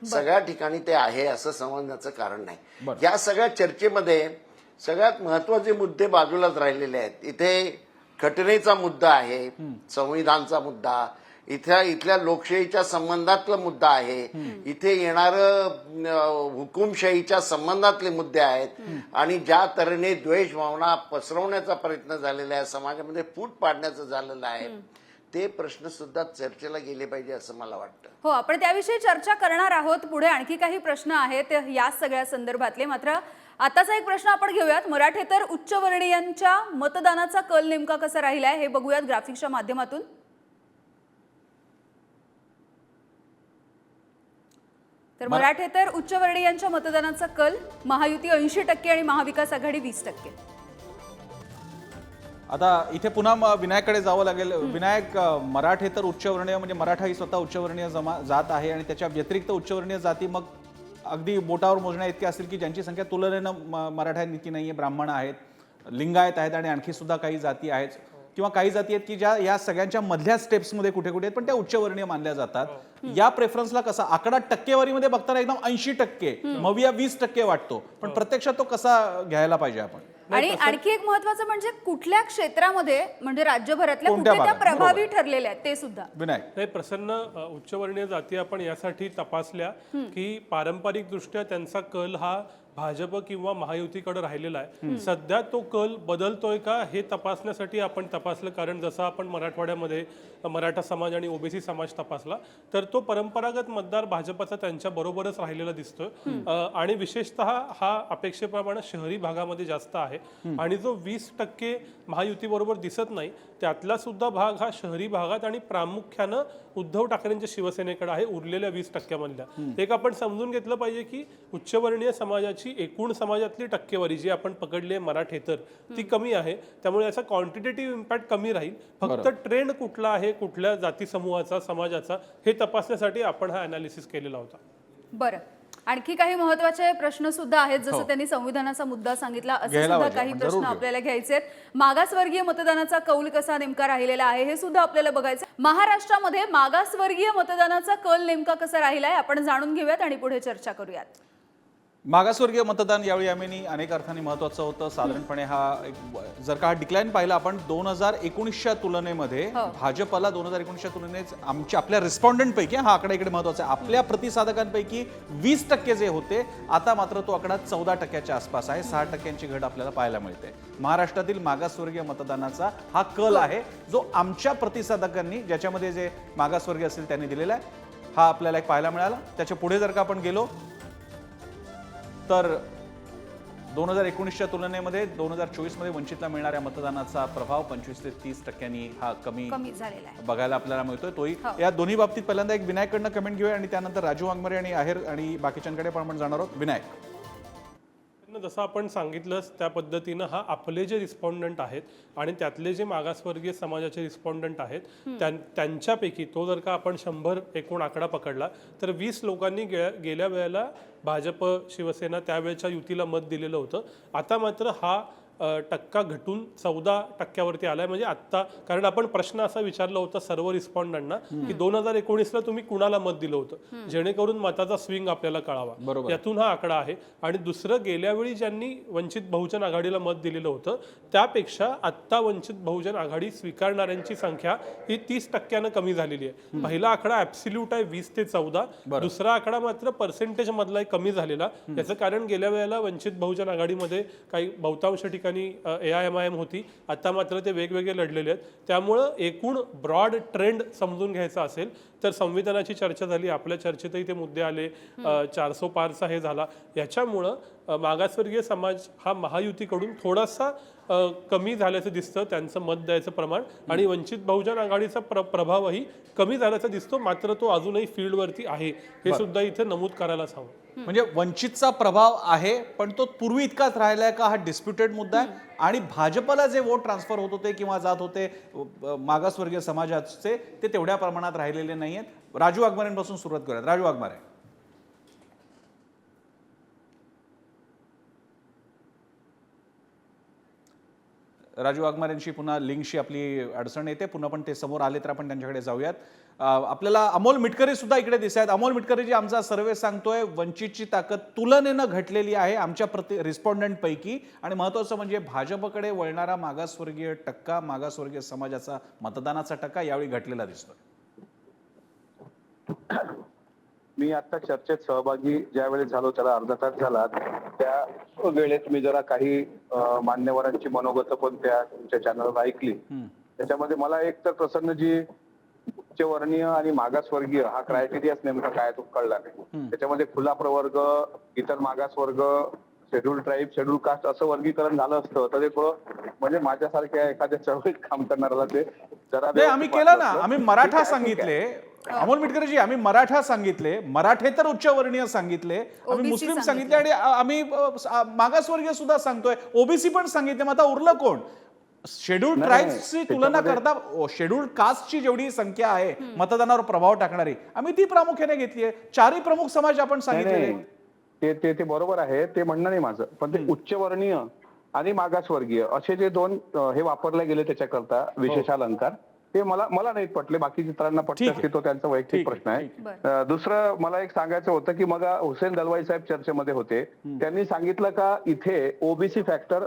सगळ्या ठिकाणी ते आहे असं समजण्याचं कारण नाही. या सगळ्या चर्चेमध्ये सगळ्यात महत्वाचे मुद्दे बाजूलाच राहिलेले आहेत. इथे घटनेचा मुद्दा आहे, संविधानचा मुद्दा, इथल्या लोकशाहीच्या संबंधातला मुद्दा आहे, इथे येणारं हुकुमशाहीच्या संबंधातले मुद्दे आहेत. आणि ज्या तऱ्हेने द्वेष भावना पसरवण्याचा प्रयत्न झालेला आहे, समाजामध्ये फूट पाडण्याचं झालेलं आहे, ते प्रश्न सुद्धा चर्चेला गेले पाहिजे असं मला वाटतं. हो, आपण त्याविषयी चर्चा करणार आहोत. पुढे आणखी काही प्रश्न आहेत या सगळ्या संदर्भातले. मात्र आताचा एक प्रश्न आपण घेऊयात. मराठेतर उच्चवर्णीयांच्या मतदानाचा कल नेमका कसा राहिलाय हे बघूयात ग्राफिक्सच्या माध्यमातून. तर मराठेतर उच्चवर्णीयांच्या मतदानाचा कल महायुती 80% आणि महाविकास आघाडी 20%. आता इथे पुन्हा विनायककडे जावं लागेल. विनायक, मराठेतर उच्चवर्णीय म्हणजे मराठा ही स्वतः उच्चवर्णीय जात आहे आणि त्याच्या व्यतिरिक्त उच्चवर्णीय जाती मग अगदी बोटावर मोजण्या इतके असतील की ज्यांची संख्या तुलनेनं मराठ्यांइतकी नाहीये. ब्राह्मण आहेत, लिंगायत आहेत आणि आणखी सुद्धा काही जाती आहेत किंवा काही जाती आहेत की ज्या या सगळ्यांच्या मधल्या स्टेप्समध्ये कुठे कुठे आहेत पण त्या उच्चवर्णीय मानल्या जातात. या प्रेफरन्सला कसा आकडा टक्केवारीमध्ये बघताना एकदम 80%, मविया 20% वाटतो, पण प्रत्यक्षात तो कसा घ्यायला पाहिजे आपण? आणि आणखी एक महत्त्वाचं म्हणजे कुठल्या क्षेत्रामध्ये म्हणजे राज्यभरातल्या कुठे त्या प्रभावी ठरलेल्या आहेत ते सुद्धा. विनायक, नाही, प्रसन्न उच्चवर्णीय जाती आपण यासाठी तपासल्या की पारंपरिक दृष्ट्या त्यांचा कल हा भाजप किंवा महायुतीकडे राहिलेला आहे. सध्या तो कल बदलतोय का हे तपासण्यासाठी आपण तपासलं, कारण जसं आपण मराठवाड्यामध्ये मराठा समाज आणि ओबीसी समाज तपासला तर तो परंपरागत मतदार भाजपचा त्यांच्या बरोबरच राहिलेला दिसतोय. आणि विशेषतः हा अपेक्षेप्रमाणे शहरी भागामध्ये जास्त आहे. आणि जो 20% महायुती बरोबर दिसत नाही त्यातला सुद्धा भाग हा शहरी भागात आणि प्रामुख्यानं उद्धव ठाकरेंच्या शिवसेनेकडे आहे, उरलेल्या 20% मधल्या. एक आपण समजून घेतलं पाहिजे की उच्चवर्णीय समाजाची एकूण समाजातली टक्केवारी जी आपण पकडली आहे मराठेतर ती कमी आहे. त्यामुळे याचा क्वांटिटेटिव्ह इम्पॅक्ट कमी राहील. फक्त ट्रेंड कुठला आहे, कुठल्या जाती समूहाचा, समाजाचा, हे तपासण्यासाठी आपण हा अनालिसिस केलेला होता. बरं, आणखी काही महत्त्वाचे प्रश्न सुद्धा आहेत, जसं त्यांनी संविधानाचा मुद्दा सांगितला, असे घ्यायला सुद्धा पाहिजे, काही आपण प्रश्न जरूर घेऊ. आपल्याला घ्यायचे आहेत. मागासवर्गीय मतदानाचा कौल कसा नेमका राहिलेला आहे हे सुद्धा आपल्याला बघायचं. महाराष्ट्रामध्ये मागासवर्गीय मतदानाचा कल नेमका कसा राहिलाय आपण जाणून घेऊयात आणि पुढे चर्चा करूयात. मागासवर्गीय मतदान यावेळी आम्ही अनेक अर्थांनी महत्वाचं होतं. साधारणपणे हा जर का डिक्लाइन पाहिला आपण 2019च्या तुलनेमध्ये भाजपला 2019च्या तुलनेत आपल्या रिस्पॉन्डंट पैकी, हा आकडा इकडे महत्वाचा आहे, आपल्या प्रतिसादकांपैकी 20% जे होते आता मात्र तो आकडा 14%च्या आसपास आहे. 6%ची घट आपल्याला पाहायला मिळते. महाराष्ट्रातील मागासवर्गीय मतदानाचा हा कल आहे जो आमच्या प्रतिसादकांनी, ज्याच्यामध्ये जे मागासवर्गीय असतील त्यांनी दिलेला आहे, हा आपल्याला एक पाहायला मिळाला. त्याच्या पुढे जर का आपण गेलो तर 2019च्या तुलनेमध्ये 2024 मध्ये वंचितला मिळणाऱ्या मतदानाचा प्रभाव 25 ते 30% हा कमी झालेला आहे बघायला आपल्याला मिळतोय. तोही या दोन्ही बाबतीत पहिल्यांदा एक विनायककडनं कमेंट घेऊया आणि त्यानंतर राजू वाघमारे आणि आहेर आणि बाकीच्यांकडे पण आपण जाणार आहोत. विनायक, जसं आपण सांगितलं त्या पद्धतीनं हा आपले जे रिस्पॉन्डंट आहेत आणि त्यातले जे मागासवर्गीय समाजाचे रिस्पॉन्डंट आहेत त्यांच्यापैकी तो जर का आपण 100 एकूण आकडा पकडला तर 20 लोकांनी गेल्या वेळेला भाजप शिवसेना त्यावेळेच्या युतीला मत दिलेलं होतं. आता मात्र हा टक्का घटून 14%वरती आलाय. म्हणजे आत्ता, कारण आपण प्रश्न असा विचारला होता सर्व रिस्पॉन्डंटना की 2019ला तुम्ही कुणाला मत दिलं होतं, जेणेकरून मताचा स्विंग आपल्याला कळावा. यातून हा आकडा आहे. आणि दुसरं, गेल्या वेळी ज्यांनी वंचित बहुजन आघाडीला मत दिलेलं होतं त्यापेक्षा आत्ता वंचित बहुजन आघाडी स्वीकारणाऱ्यांची संख्या ही 30%नं कमी झालेली आहे. पहिला आकडा ऍब्सोल्यूट आहे 20 ते 14, दुसरा आकडा मात्र पर्सेंटेज मधला कमी झालेला. याचं कारण गेल्या वेळेला वंचित बहुजन आघाडीमध्ये काही बहुतांश ठिकाणी AIMIM होती, आता मात्र ते वेगवेगळे लढलेले आहेत. त्यामुळं एकूण ब्रॉड ट्रेंड समजून घ्यायचा असेल तर संविधानाची चर्चा झाली, आपल्या चर्चेतही ते मुद्दे आले, 400 पारचा हे झाला. याच्यामुळं मागासवर्गीय समाज हा महायुतीकडून थोडासा कमी झाल्याचं दिसतं त्यांचं मत द्यायचं प्रमाण, आणि वंचित बहुजन आघाडीचा प्रभावही कमी झाल्याचा दिसतो. मात्र तो अजूनही फील्डवरती आहे हे सुद्धा इथे नमूद करायला सांगू. म्हणजे वंचितचा प्रभाव आहे पण तो पूर्वी इतकाच राहिलाय का हा डिस्प्युटेड मुद्दा आहे. आणि भाजपला जे वोट ट्रान्सफर होत होते किंवा जात होते मागासवर्गीय समाजाचे ते तेवढ्या प्रमाणात राहिलेले नाहीयेत. राजू वाघमारेंपासून सुरुवात करूयात. राजू वाघमारे, राजू वाघमारेंशी पुन्हा लिंकशी आपली अडचण येते. पुन्हा पण ते समोर आले तर आपण त्यांच्याकडे जाऊयात. आपल्याला अमोल मिटकरी सुद्धा इकडे दिसत आहेत. अमोल मिटकरीजी, आमचा सर्वे सांगतोय वंचितची ताकद तुलनेनं घटलेली आहे आमच्या रिस्पॉन्डंट पैकी, आणि महत्वाचं म्हणजे भाजपकडे वळणारा मागासवर्गीय टक्का, मागासवर्गीय समाजाचा मतदानाचा टक्का यावेळी घटलेला दिसतोय. मी आता चर्चेत सहभागी ज्या वेळेस झालो त्याला अर्धा तास झाला. त्या वेळेत मी जरा काही मान्यवरांची मनोगत पण त्या तुमच्या चॅनलवर ऐकली. त्याच्यामध्ये मला एक तर प्रसन्नजी उच्चवर्णीय आणि मागासवर्गीय हा क्रायटेरियाच नेमका काय तो कळला नाही. त्याच्यामध्ये खुला प्रवर्ग, इतर मागासवर्ग, शेड्यूल ट्राईब, शेड्यूल कास्ट असं वर्गीकरण झालं असतं तर ते थोडं म्हणजे माझ्यासारख्या एखाद्या चळवळीत काम करणाऱ्याला ते जरा आम्ही केलं ना, आम्ही मराठा सांगितले. अमोल मिटकरजी, आम्ही मराठा सांगितले, मराठेतर उच्चवर्णीय सांगितले, आम्ही मुस्लिम सांगितले आणि आम्ही मागासवर्गीय सुद्धा सांगतोय, ओबीसी पण सांगितले. मग आता उरलं कोण? शेड्यूल ट्राईब्सची तुलना करता शेड्यूल कास्टची जेवढी संख्या आहे मतदानावर प्रभाव टाकणारी आम्ही ती प्रामुख्याने घेतलीये. चारही प्रमुख समाज आपण सांगितले. ते बरोबर आहे, ते म्हणणं नाही माझं. पण ते उच्चवर्णीय आणि मागासवर्गीय असे जे दोन हे वापरले गेले त्याच्याकरता विशेष अलंकार, ते मला नाही पटले, बाकी चित्रांना पटले ठीक आहे. असते, तो त्यांचा वैयक्तिक ठीक आहे, प्रश्न ठीक आहे. दुसरं मला एक सांगायचं होतं की मग हुसेन दलवाई साहेब चर्चेमध्ये होते, त्यांनी सांगितलं का इथे ओबीसी फॅक्टर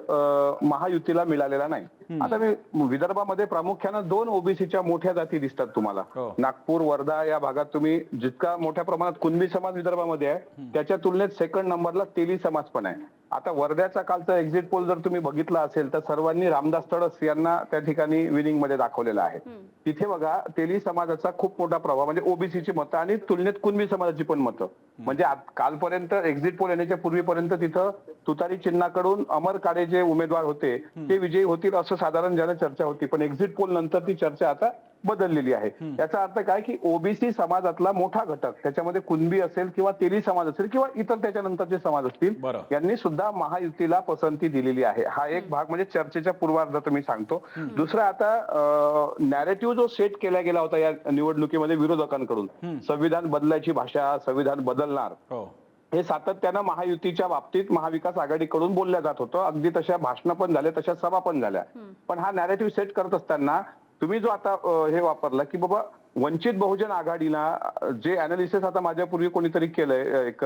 महायुतीला मिळालेला नाही. आता मी विदर्भामध्ये प्रामुख्यानं 2 ओबीसीच्या मोठ्या जाती दिसतात तुम्हाला. हो. नागपूर, वर्धा या भागात तुम्ही जितका मोठ्या प्रमाणात कुणबी समाज विदर्भामध्ये आहे, त्याच्या तुलनेत सेकंड नंबरला तेली समाज पण आहे. आता वर्ध्याचा कालचा एक्झिट पोल जर तुम्ही बघितला असेल तर सर्वांनी रामदास तडस यांना त्या ठिकाणी विनिंग मध्ये दाखवलेला आहे. तिथे बघा तेली समाजाचा खूप मोठा प्रभाव, म्हणजे ओबीसीची मतं आणि तुलनेत कुणबी समाजाची पण मतं. म्हणजे कालपर्यंत एक्झिट पोल येण्याच्या पूर्वीपर्यंत तिथं तुतारी चिन्हाकडून अमर काळे जे उमेदवार होते ते विजयी होतील असं साधारण ज्याने चर्चा होती, पण एक्झिट पोल नंतर ती चर्चा आता बदललेली आहे. याचा अर्थ काय की ओबीसी समाजातला मोठा घटक, त्याच्यामध्ये कुणबी असेल किंवा तेली समाज असेल किंवा इतर त्याच्यानंतरचे समाज असतील, बरोबर. यांनी सुद्धा महायुतीला पसंती दिलेली आहे. हा एक भाग म्हणजे चर्चेच्या पूर्वार्धात मी सांगतो. दुसरा, आता नॅरेटिव्ह जो सेट केला गेला होता या निवडणुकीमध्ये विरोधकांकडून, संविधान बदलायची भाषा, संविधान बदलणार, हो. हे सातत्यानं महायुतीच्या बाबतीत महाविकास आघाडीकडून बोलल्या जात होतं. अगदी तशा भाषणं पण झाल्या, तशा सभा पण झाल्या. पण हा नॅरेटिव्ह सेट करत असताना तुम्ही जो आता हे वापरला की बाबा वंचित बहुजन आघाडीला जे अनालिसिस आता माझ्यापूर्वी कोणीतरी केलंय, एक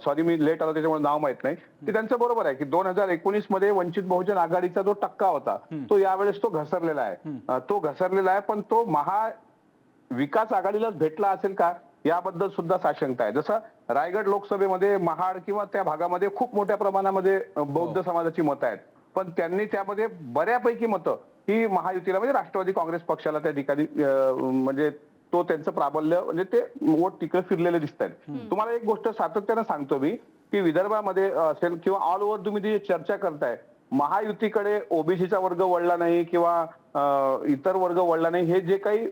सॉरी मी लेट आलो त्याच्यामुळे नाव माहित नाही, ते त्यांचं बरोबर आहे की 2019 मध्ये वंचित बहुजन आघाडीचा जो टक्का होता तो यावेळेस तो घसरलेला आहे. पण तो महाविकास आघाडीलाच भेटला असेल का याबद्दल सुद्धा साशंकता आहे. जसं रायगड लोकसभेमध्ये महाड किंवा त्या भागामध्ये खूप मोठ्या प्रमाणामध्ये बौद्ध समाजाची मतं आहेत, पण त्यांनी त्यामध्ये बऱ्यापैकी मतं ही महायुतीला म्हणजे राष्ट्रवादी काँग्रेस पक्षाला त्या ठिकाणी म्हणजे तो त्यांचं प्राबल्य म्हणजे ते वोट तिकडे फिरलेले दिसत आहेत. तुम्हाला एक गोष्ट सातत्यानं सांगतो मी की विदर्भामध्ये असेल किंवा ऑल ओव्हर तुम्ही जी चर्चा करताय, महायुतीकडे ओबीसीचा वर्ग वळला नाही किंवा इतर वर्ग वळला नाही, हे जे काही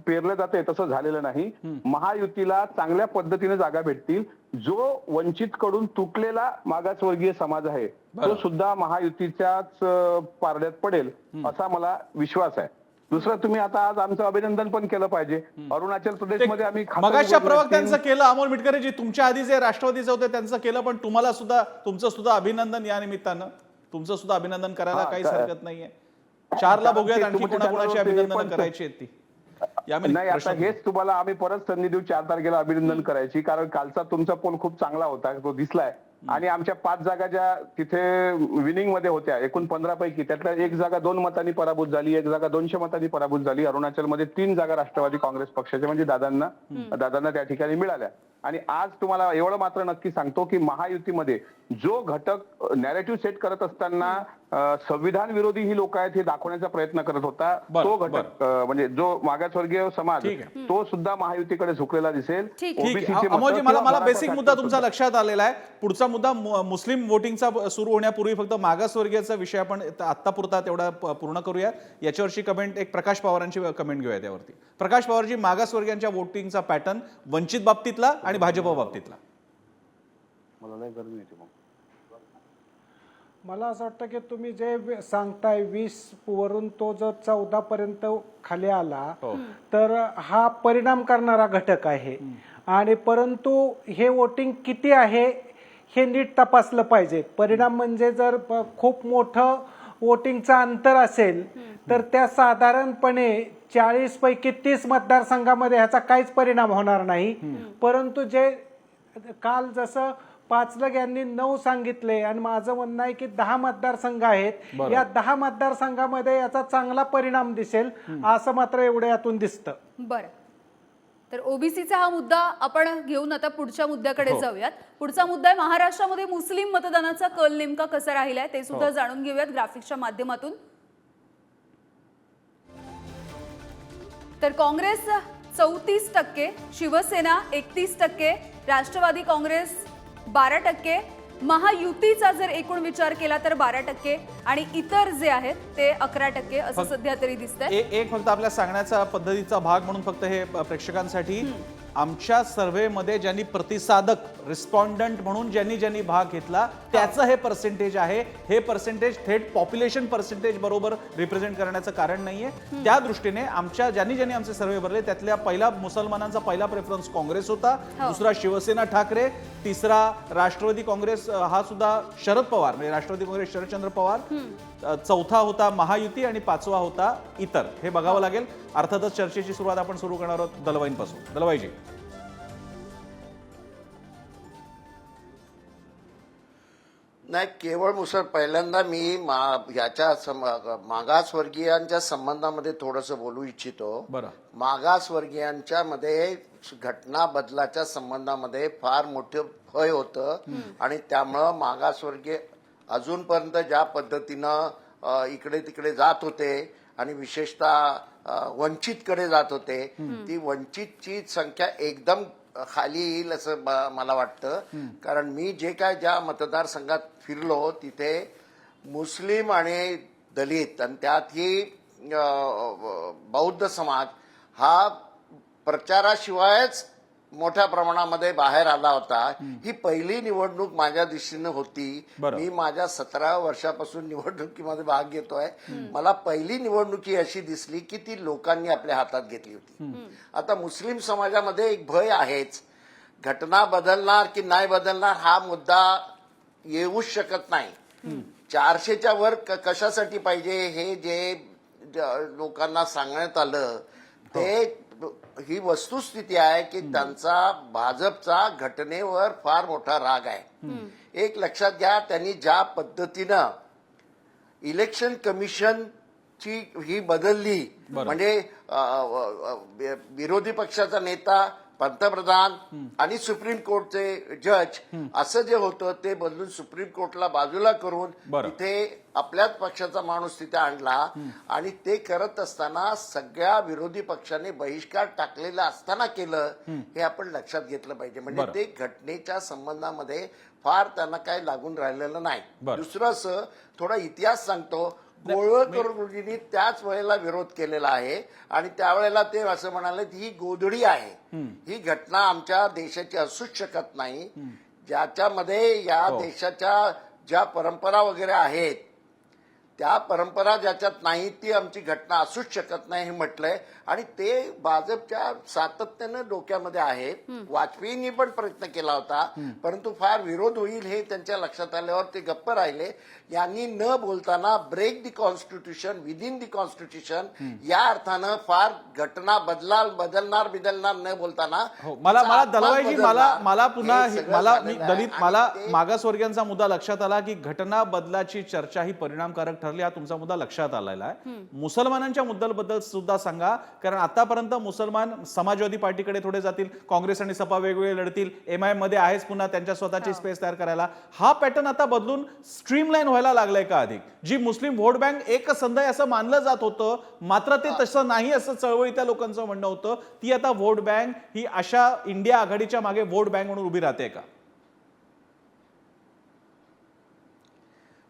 पेरलं जाते तसं झालेलं नाही. महायुतीला चांगल्या पद्धतीने जागा भेटतील. जो वंचित कडून तुटलेला मागासवर्गीय समाज आहे तो सुद्धा महायुतीच्याच पारड्यात पडेल असा मला विश्वास आहे. दुसरं, तुम्ही आता आज आमचं अभिनंदन पण केलं पाहिजे. अरुणाचल प्रदेशमध्ये आम्ही मगाशच्या प्रवक्त्यांचं केलं, अमोल मिटकरीजी तुमच्या आधी जे राष्ट्रवादीचे होते त्यांचं केलं, पण तुमचं सुद्धा अभिनंदन या निमित्तानं, तुमचं सुद्धा अभिनंदन करायला काहीच हरकत नाहीये. 4ला बघूयात आणखी कोणाकोणाची अभिनंदन करायची आहेत ती. नाही, आता हेच तुम्हाला आम्ही परत संधी देऊ 4 तारखेला अभिनंदन करायची, कारण कालचा तुमचा पोल खूप चांगला होता, तो दिसलाय. आणि आमच्या 5 जागा ज्या तिथे विनिंग मध्ये होत्या, एकूण 15 पैकी त्यातल्या 1 जागा 2 मतांनी पराभूत झाली, 1 जागा 200 मतांनी पराभूत झाली. अरुणाचलमध्ये 3 जागा राष्ट्रवादी काँग्रेस पक्षाच्या म्हणजे दादांना त्या ठिकाणी मिळाल्या. आणि आज तुम्हाला एवढं मात्र नक्की सांगतो की महायुतीमध्ये जो घटक नॅरेटिव्ह सेट करत असताना संविधान विरोधी ही लोक आहेत हे दाखवण्याचा प्रयत्न करत होता, तो घटक म्हणजे जो मागासवर्गीय समाज तो सुद्धा महायुतीकडे झुकलेला दिसेल. ठीक आहे. अमोलजी, मला बेसिक मुद्दा तुमचा लक्षात आलेला आहे. पुढचा मुद्दा मुस्लिम वोटिंगचा सुरू होण्यापूर्वी फक्त मागासवर्गीयचा विषय आपण आत्तापुरता तेवढा पूर्ण करूया. याच्यावरची कमेंट एक प्रकाश पवारांची कमेंट घेऊया त्यावरती. प्रकाश पवारजी, मागासवर्गीयांच्या वोटिंगचा पॅटर्न वंचित बाबतीतला आणि भाजप बाबतीतला. मला नाही गरज नाही. मला असं वाटतं की तुम्ही जे सांगताय 20 वरून तो जर 14 पर्यंत खाली आला तर हा परिणाम करणारा घटक आहे. आणि परंतु हे वोटिंग किती आहे हे नीट तपासलं पाहिजे. परिणाम म्हणजे जर खूप मोठं वोटिंगचं अंतर असेल तर त्या साधारणपणे 40 पैकी 30 मतदारसंघामध्ये ह्याचा काहीच परिणाम होणार नाही. परंतु जे काल जसं पाचलग यांनी 9 सांगितले आणि माझं म्हणणं आहे की 10 मतदारसंघ आहेत, या 10 मतदारसंघामध्ये याचा चांगला परिणाम दिसेल असं मात्र एवढं यातून दिसतं. बरं, तर ओबीसीचा हा मुद्दा आपण घेऊन आता पुढच्या मुद्द्याकडे जाऊयात. पुढचा मुद्दा आहे महाराष्ट्रामध्ये मुस्लिम मतदानाचा कल नेमका कसा राहिलाय ते सुद्धा जाणून घेऊयात ग्राफिक्सच्या माध्यमातून. तर काँग्रेस 34%, शिवसेना 31%, राष्ट्रवादी काँग्रेस 12%, महायुतीचा जर एकूण विचार केला तर 12% आणि इतर जे आहेत ते 11% असं सध्या तरी दिसतंय. एक फक्त आपल्या सांगण्याचा पद्धतीचा भाग म्हणून फक्त हे प्रेक्षकांसाठी, आमच्या सर्व्हेमध्ये ज्यांनी प्रतिसादक रिस्पॉन्डंट म्हणून ज्यांनी भाग घेतला त्याचं हे पर्सेंटेज आहे. हे पर्सेंटेज थेट पॉप्युलेशन पर्सेंटेज बरोबर रिप्रेझेंट करण्याचं कारण नाहीये. त्या दृष्टीने आमच्या ज्यांनी आमचे सर्व्हे भरले त्यातल्या पहिला मुसलमानांचा पहिला प्रेफरन्स काँग्रेस होता, दुसरा शिवसेना ठाकरे, तिसरा राष्ट्रवादी काँग्रेस हा सुद्धा शरद पवार म्हणजे राष्ट्रवादी काँग्रेस शरदचंद्र पवार, चौथा होता महायुती आणि 5वा होता इतर. हे बघावं लागेल. अर्थातच चर्चेची सुरुवात आपण सुरू करणार आहोत दलवाईंपासून. दलवाईजी, नाही, केवळ पहिल्यांदा मी ह्याच्या मागासवर्गीयांच्या संबंधामध्ये थोडंसं बोलू इच्छितो. बरं. मागासवर्गीयांच्या मध्ये घटना बदलाच्या संबंधामध्ये फार मोठं भय होतं आणि त्यामुळं मागासवर्गीय अजूनपर्यंत ज्या पद्धतीनं इकडे तिकडे जात होते आणि विशेषतः वंचितकडे जात होते, ती वंचितची संख्या एकदम खाली येईल असं मला वाटतं. कारण मी जे काय ज्या मतदारसंघात फिरलो तिथे मुस्लिम आणि दलित आणि त्यातही बौद्ध समाज हा प्रचाराशिवायच मोठ्या प्रमाणामध्ये बाहेर आला होता. ही पहिली निवडणूक माझ्या दृष्टीनं होती. मी माझ्या 17 वर्षापासून निवडणुकीमध्ये भाग घेतोय. मला पहिली निवडणूक ही अशी दिसली की ती लोकांनी आपल्या हातात घेतली होती. आता मुस्लिम समाजामध्ये एक भय आहेच. घटना बदलणार की नाही बदलणार हा मुद्दा येऊच शकत नाही. 400च्या वर कशासाठी पाहिजे हे जे लोकांना सांगण्यात आलं ते ही वस्तुस्थिती आहे की त्यांचा भाजपचा घटनेवर फार मोठा राग आहे. एक लक्षात घ्या, त्यांनी ज्या पद्धतीनं इलेक्शन कमिशनची ही बदलली, म्हणजे विरोधी पक्षाचा नेता, पंतप्रधान आणि सुप्रीम कोर्टचे जज असं जे होतं ते बदलून सुप्रीम कोर्टला बाजूला करून तिथे आपल्याच पक्षाचा माणूस तिथे आणला आणि ते करत असताना सगळ्या विरोधी पक्षाने बहिष्कार टाकलेला असताना केलं हे आपण लक्षात घेतलं पाहिजे. म्हणजे ते घटनेच्या संबंधामध्ये फार त्यांना काही लागून राहिलेलं नाही. दुसरं असं थोडा इतिहास सांगतो. गोळवळकर गुरुजींनी त्याच वेळेला विरोध केलेला आहे आणि त्यावेळेला ते असं म्हणाले की ही गोधडी आहे, ही घटना आमच्या देशाची असूच शकत नाही. ज्याच्यामध्ये या देशाच्या ज्या परंपरा वगैरे आहेत त्या परंपरा ज्याच्यात नाही ती आमची घटना असूच शकत नाही हे म्हटलंय. आणि ते भाजपच्या सातत्यानं डोक्यामध्ये आहे. वाजपेयींनी पण प्रयत्न केला होता परंतु फार विरोध होईल हे त्यांच्या लक्षात आल्यावर ते गप्प राहिले. यांनी न बोलताना break the constitution within the constitution या अर्थानं फार घटना बदलणार न बोलताना मला दलवाईजी मला पुन्हा मला मागासवर्गीयांचा मुद्दा लक्षात आला की घटना बदलाची चर्चा ही परिणामकारक ठरली. हा तुमचा मुद्दा लक्षात आलेला आहे. मुसलमानांच्या मुद्द्याबद्दल सुद्धा सांगा, कारण आतापर्यंत मुसलमान समाजवादी पार्टीकडे थोडे जातील, काँग्रेस आणि सपा वेगवेगळे लढतील, MIM मध्ये आहेच पुन्हा त्यांच्या स्वतःची स्पेस तयार करायला. हा पॅटर्न आता बदलून स्ट्रीमलाईन व्हायला लागलाय का अधिक? जी मुस्लिम व्होट बँक एक संध आहे असं मानलं जात होतं मात्र ते तसं नाही असं चळवळीच्या लोकांचं म्हणणं होतं. ती आता व्होट बँक ही अशा इंडिया आघाडीच्या मागे व्होट बँक म्हणून उभी राहते का?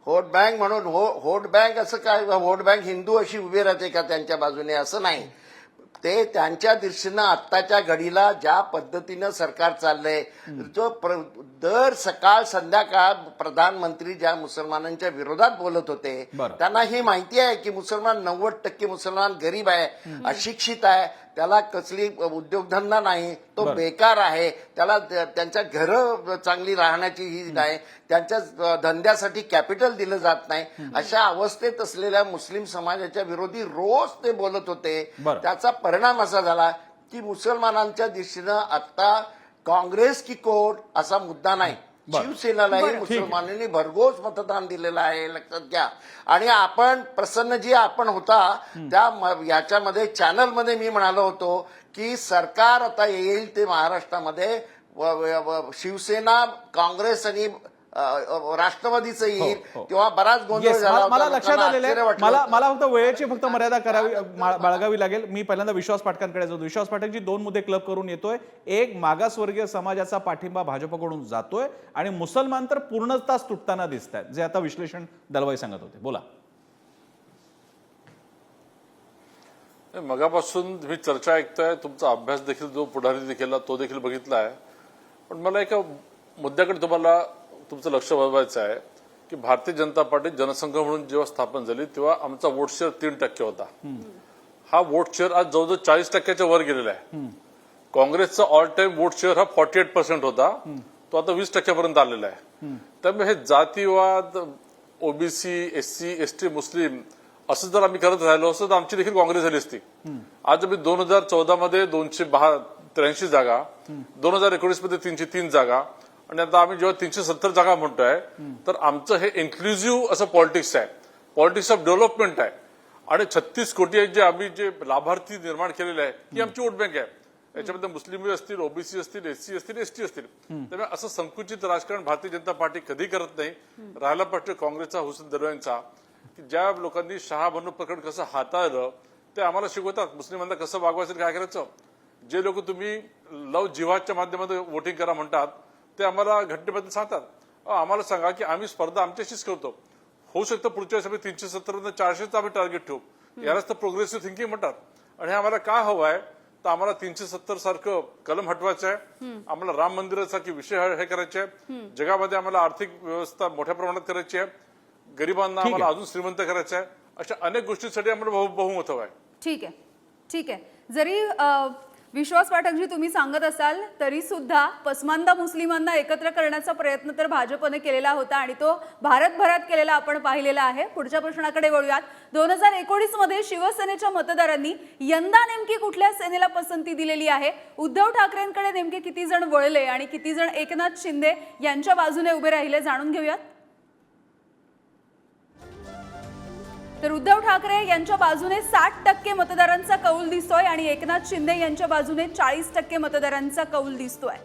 व्होट बँक म्हणून व्होट बँक असं काय? व्होट बँक हिंदू अशी उभी राहते का त्यांच्या बाजूने? असं नाही. ते त्यांच्या दृष्टीनं आत्ताच्या घडीला ज्या पद्धतीनं सरकार चाललंय, जो दर सकाळ संध्याकाळ प्रधानमंत्री ज्या मुसलमानांच्या विरोधात बोलत होते त्यांना ही माहिती आहे की मुसलमान 90% मुसलमान गरीब आहे, अशिक्षित आहे, त्याला कसली उद्योगधंदा नाही, तो बेकार आहे, त्याला त्यांच्या घरं चांगली राहण्याची ही नाही, त्यांच्या धंद्यासाठी कॅपिटल दिलं जात नाही. अशा अवस्थेत असलेल्या मुस्लिम समाजाच्या विरोधी रोज ते बोलत होते. त्याचा परिणाम असा झाला की मुसलमानांच्या दृष्टीनं आता काँग्रेस की कोर्ट असा मुद्दा नाही. शिवसेनेलाही मुसलमानांनी भरघोस मतदान दिलेलं आहे, लक्षात घ्या. आणि आपण प्रसन्नजी आपण होता त्या याच्यामध्ये चॅनलमध्ये मी म्हणालो होतो की सरकार आता येईल ते महाराष्ट्रामध्ये शिवसेना, काँग्रेस आणि राष्ट्रवादीचं येईल तेव्हा बराच गोंधळ झाला. मला लक्षात आलेलं आहे. मला फक्त वेळेची मर्यादा बाळगावी लागेल. मी पहिल्यांदा विश्वास पाठकांकडे जातो. विश्वास पाठकजी 2 मुद्दे क्लब करून येतोय. एक, मागासवर्गीय समाजाचा पाठिंबा भाजपकडून जातोय आणि मुसलमान तर पूर्णतःच तुटताना दिसत आहेत, जे आता विश्लेषण दलवाई सांगत होते. बोला. मगापासून तुम्ही चर्चा ऐकताय, तुमचा अभ्यास देखील जो पुढारी केला तो देखील बघितला आहे. पण मला एका मुद्द्याकडे तुम्हाला तुमचं लक्ष वळवायचं आहे की भारतीय जनता पार्टी जनसंघ म्हणून जेव्हा स्थापन झाली तेव्हा आमचा वोट शेअर 3% होता. हा वोट शेअर आज जवळजवळ 40% वर गेलेला आहे. काँग्रेसचा ऑल टाइम वोट शेअर हा 48% होता, तो आता 20% आलेला आहे. त्यामुळे हे जातीवाद, ओबीसी, SC, ST, मुस्लिम असं जर आम्ही करत राहिलो असतो तर आमची देखील काँग्रेस झाली असती. आज आम्ही 2014 मध्ये 283 जागा, 2019 मध्ये 303 जागा, आणि आता आम्ही जेव्हा 370 जागा म्हणतोय तर आमचं हे इन्क्लुझिव्ह असं पॉलिटिक्स आहे, पॉलिटिक्स ऑफ डेव्हलपमेंट आहे. आणि 36 कोटी जे आम्ही जे लाभार्थी निर्माण केलेले आहे ही आमची वोट बँक आहे. याच्यामध्ये मुस्लिम असतील, ओबीसी असतील, एससी असतील, एसटी असतील. त्यामुळे असं संकुचित राजकारण भारतीय जनता पार्टी कधी करत नाही. राहिला प्रश्न काँग्रेसचा, हुसेन दरवेंचा, की ज्या लोकांनी शहा बनू प्रकरण कसं हाताळलं ते आम्हाला शिकवतात. मुस्लिमांना कसं वागवायचं, काय करायचं. जे लोक तुम्ही लव जिहादच्या माध्यमातून वोटिंग करा म्हणतात ते आम्हाला घटनेबद्दल सांगतात. आम्हाला सांगा की आम्ही स्पर्धा आमच्याशीच करतो. होऊ शकतं पुढच्या वेळेस आम्ही 370 400 आम्ही टार्गेट ठेवू. यालाच तर प्रोग्रेसिव्ह थिंकिंग म्हणतात. आणि हे आम्हाला का हवं आहे तर आम्हाला 370 सारखं कलम हटवायचं आहे. आम्हाला राम मंदिरासारखे विषय हे करायचे आहे. जगामध्ये आम्हाला आर्थिक व्यवस्था मोठ्या प्रमाणात करायची आहे. गरिबांना आम्हाला अजून श्रीमंत करायचं आहे. अशा अनेक गोष्टींसाठी आम्हाला बहुमत हवं आहे. ठीक आहे, ठीक आहे. जरी विश्वास पाठकजी तुम्ही सांगत असाल तरी सुद्धा पसमानदा मुस्लिमांना एकत्र करण्याचा प्रयत्न तर भाजपने केलेला होता आणि तो भारतभरात केलेला आपण पाहिलेला आहे. पुढच्या प्रश्नाकडे वळूयात. 2019 मध्ये शिवसेनेच्या मतदारांनी यंदा नेमकी कुठल्या सेनेला पसंती दिलेली आहे? उद्धव ठाकरेंकडे नेमके किती जण वळले आणि किती जण एकनाथ शिंदे यांच्या बाजूने उभे राहिले जाणून घेऊयात. तर उद्धव ठाकरे यांच्या बाजूने 60% मतदारांचा कौल दिसतोय आणि एकनाथ शिंदे यांच्या बाजूने 40% मतदारांचा कौल दिसतोय.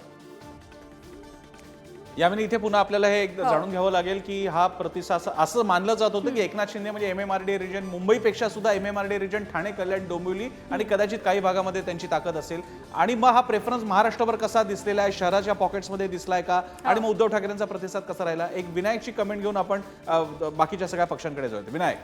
यामिनी इथे पुन्हा आपल्याला हे जाणून घ्यावं लागेल की हा प्रतिसाद असं मानलं जात होतं की एकनाथ शिंदे म्हणजे MMRD रिजन, मुंबईपेक्षा सुद्धा MMRD रिजन, ठाणे, कल्याण, डोंबिवली आणि कदाचित काही भागामध्ये त्यांची ताकद असेल. आणि मग हा प्रेफरन्स महाराष्ट्रभर कसा दिसलेला आहे, शहराच्या पॉकेट्समध्ये दिसलाय का, आणि मग उद्धव ठाकरेंचा प्रतिसाद कसा राहिला. एक विनायकची कमेंट घेऊन आपण बाकीच्या सगळ्या पक्षांकडे जाऊया. विनायक,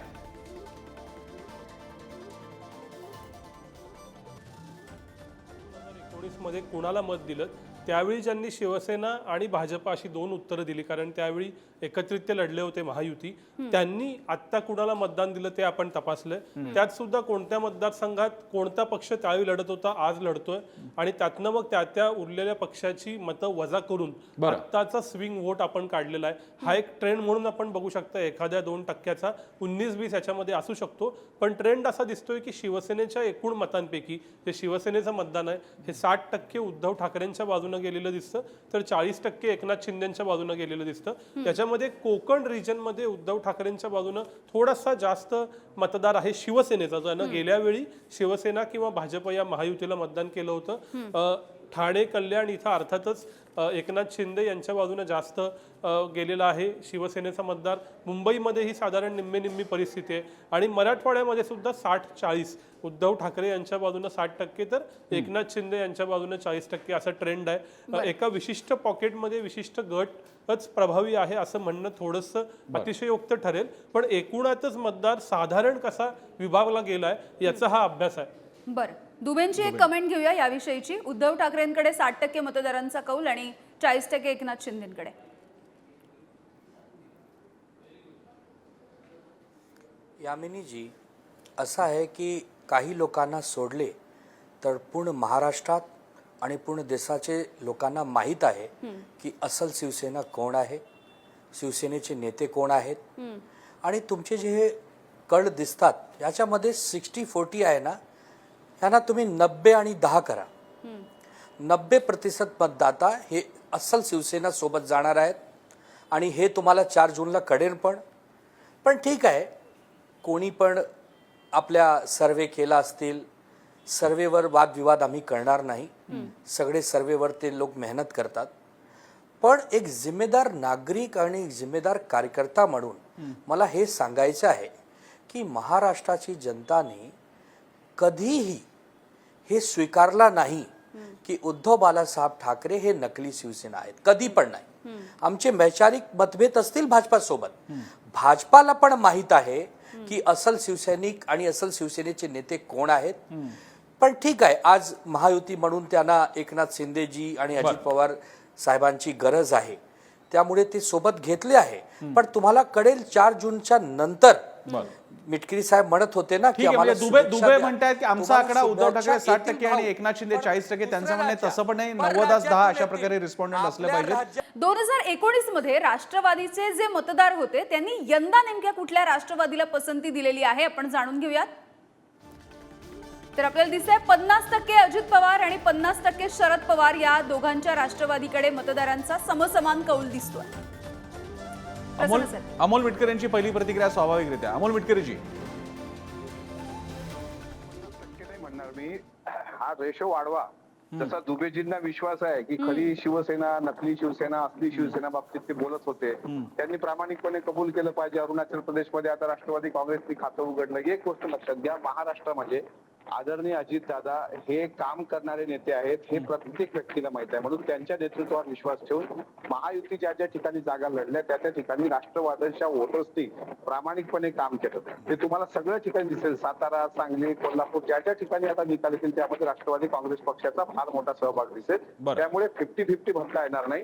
मध्ये कुणाला मत दिलं त्यावेळी ज्यांनी शिवसेना आणि भाजप अशी दोन उत्तरं दिली, कारण त्यावेळी एकत्रित लढले होते महायुती. त्यांनी आत्ता कुणाला मतदान दिलं ते आपण तपासलंय. त्यात सुद्धा कोणत्या मतदारसंघात कोणता पक्ष त्यावेळी लढत होता, आज लढतोय, आणि त्यातनं मग त्या उरलेल्या पक्षाची मतं वजा करून आत्ताचा स्विंग वोट आपण काढलेला आहे. हा एक ट्रेंड म्हणून आपण बघू शकता. एखाद्या 2% 19-20 याच्यामध्ये असू शकतो, पण ट्रेंड असा दिसतोय की शिवसेनेच्या एकूण मतांपैकी जे शिवसेनेचं मतदान आहे हे 60% उद्धव ठाकरेंच्या बाजूने गेलेलं दिसतं, तर 40% एकनाथ शिंदेच्या बाजूने गेलेलं दिसतं. त्याच्यामध्ये कोकण रिजन मध्ये उद्धव ठाकरेंच्या बाजूने थोडासा जास्त मतदार आहे शिवसेनेचा, ज्यानं गेल्या वेळी शिवसेना किंवा भाजप या महायुतीला मतदान केलं होतं. ठाणे, कल्याण इथं अर्थातच एकनाथ शिंदे यांच्या बाजूने जास्त गेलेला आहे शिवसेनेचा मतदार. मुंबईमध्येही साधारण निम्मी परिस्थिती आहे आणि मराठवाड्यामध्ये सुद्धा 60-40 उद्धव ठाकरे यांच्या बाजूने 60%, तर एकनाथ शिंदे यांच्या बाजूने 40% असा ट्रेंड आहे. एका विशिष्ट पॉकेटमध्ये विशिष्ट गटच प्रभावी आहे असं म्हणणं थोडंसं अतिशयोक्त ठरेल, पण एकूणातच मतदार साधारण कसा विभागला गेलाय याचा हा अभ्यास आहे. बरं, दुबेंची एक कमेंट घेऊया याविषयीची. उद्धव ठाकरेंकडे 60% मतदारांचा कौल आणि 40% एकनाथ शिंदेकडे. यामिनीजी, असं आहे की काही लोकांना सोडले तर पूर्ण महाराष्ट्रात आणि पूर्ण देशाचे लोकांना माहीत आहे की असल शिवसेना कोण आहे, शिवसेनेचे नेते कोण आहेत. आणि तुमचे जे कळ दिसतात याच्यामध्ये 60-40 आहे ना, यांना तुम्ही 90 आणि 10 करा. 90% मतदाता हे अस्सल शिवसेना सोबत जाणार आहेत आणि हे तुम्हाला 4 जूनला कळेल. पण ठीक आहे, कोणी पण आपल्या सर्वे केला असतील. सर्वेवर वादविवाद आम्ही करणार नाही. सगळे सर्वेवर ते लोक मेहनत करतात. पण एक जिम्मेदार नागरिक आणि एक जिम्मेदार कार्यकर्ता म्हणून मला हे सांगायचं आहे की महाराष्ट्राची जनताने कधीही हे स्वीकारला नाही की उद्धव बाळासाहेब ठाकरे हे नकली शिवसेना आहेत. कधी पण नाही. आमचे वैचारिक मतभेद असतील भाजपासोबत, भाजपाला पण माहीत आहे की असल शिवसैनिक आणि असल शिवसेनेचे नेते कोण आहेत. पण ठीक आहे, आज महायुती म्हणून त्यांना एकनाथ शिंदेजी आणि अजित पवार साहेबांची गरज आहे, त्यामुळे ते सोबत घेतले आहे. पण तुम्हाला कळेल 4 जूनच्या नंतर मिटकरी साहेब म्हणत होते ना ठीक आहे, म्हणजे दुबे म्हणतायत की आमचा आकडा उद्धव ठाकरे 60% आणि एकनाथ शिंदे 40%. त्यांचं म्हणणं आहे तसं पण नाही, 90-10 अशा प्रकारे रिस्पॉन्डंट असले पाहिजेत. 2019 मध्ये राष्ट्रवादीचे जे मतदार होते त्यांनी यंदा नेमक्या कुठल्या राष्ट्रवादीला पसंती दिलेली आहे आपण जाणून घेऊयात. तर आपल्याला दिसतंय 50% अजित पवार आणि 50% शरद पवार या दोघांच्या राष्ट्रवादीकडे मतदारांचा समसमान कौल दिसतोय. प्रसन्न सर. अमोल मिटकर यांची पहिली प्रतिक्रिया स्वाभाविकरित्या. अमोल मिटकरजी. नाही म्हणणार मी, हा रेशो वाढवा. जसा दुबेजींना विश्वास आहे की खरी शिवसेना, नकली शिवसेना, असली शिवसेना बाबतीत ते बोलत होते, त्यांनी प्रामाणिकपणे कबूल केलं पाहिजे. अरुणाचल प्रदेशमध्ये आता राष्ट्रवादी काँग्रेसनी खातं उघडलं. एक गोष्ट लक्षात घ्या, महाराष्ट्रामध्ये आदरणीय अजितदादा हे काम करणारे नेते आहेत हे प्रत्येक व्यक्तीला माहित आहे. म्हणून त्यांच्या नेतृत्वावर विश्वास ठेवून महायुती ज्या ज्या ठिकाणी जागा लढल्या त्या त्या ठिकाणी राष्ट्रवादीच्या वोटर्सनी प्रामाणिकपणे काम केलं. ते तुम्हाला सगळ्या ठिकाणी दिसेल. सातारा, सांगली, कोल्हापूर ज्या ज्या ठिकाणी आता निकाल येतील त्यामध्ये राष्ट्रवादी काँग्रेस पक्षाचा फार मोठा सहभाग दिसेल. त्यामुळे 50-50 म्हणता येणार नाही.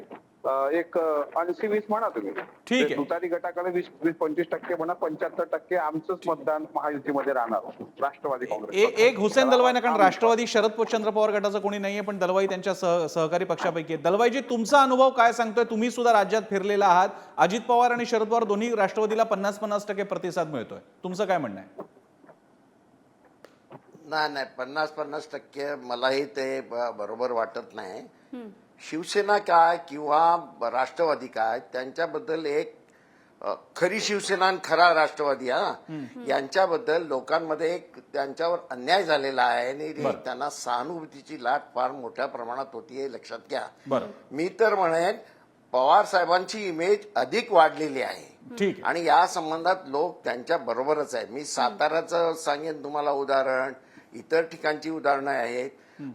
एक 80-20 म्हणा तुम्ही. ठीक आहे. तुतारी गटाकडे 20-25% म्हणा, 75% आमचंच मतदान महायुतीमध्ये राहणार राष्ट्रवादी काँग्रेस. एक हुसेन दलवाई ना, कारण राष्ट्रवादी शरदचंद्र पवार गटाचं कोणी नाहीये, पण दलवाई त्यांच्या सहकारी पक्षापैकी आहे. दलवाईजी, तुमचा अनुभव काय सांगतोय? तुम्ही सुद्धा राज्यात फिरलेला आहात. अजित पवार आणि शरद पवार दोन्ही राष्ट्रवादीला 50-50% प्रतिसाद मिळतोय. तुमचं काय म्हणणं आहे? नाही 50-50% मलाही ते बरोबर वाटत नाही. शिवसेना काय किंवा राष्ट्रवादी काय, त्यांच्याबद्दल एक खरी शिवसेना आणि खरा राष्ट्रवादी यांच्याबद्दल लोकांमध्ये एक त्यांच्यावर अन्याय झालेला आहे आणि त्यांना सहानुभूतीची लाट फार मोठ्या प्रमाणात होती हे लक्षात घ्या. मी तर म्हणेन पवार साहेबांची इमेज अधिक वाढलेली आहे आणि या संबंधात लोक त्यांच्या बरोबरच आहेत. मी साताऱ्याचं सांगेन तुम्हाला उदाहरण, इतर ठिकाणची उदाहरणं आहेत.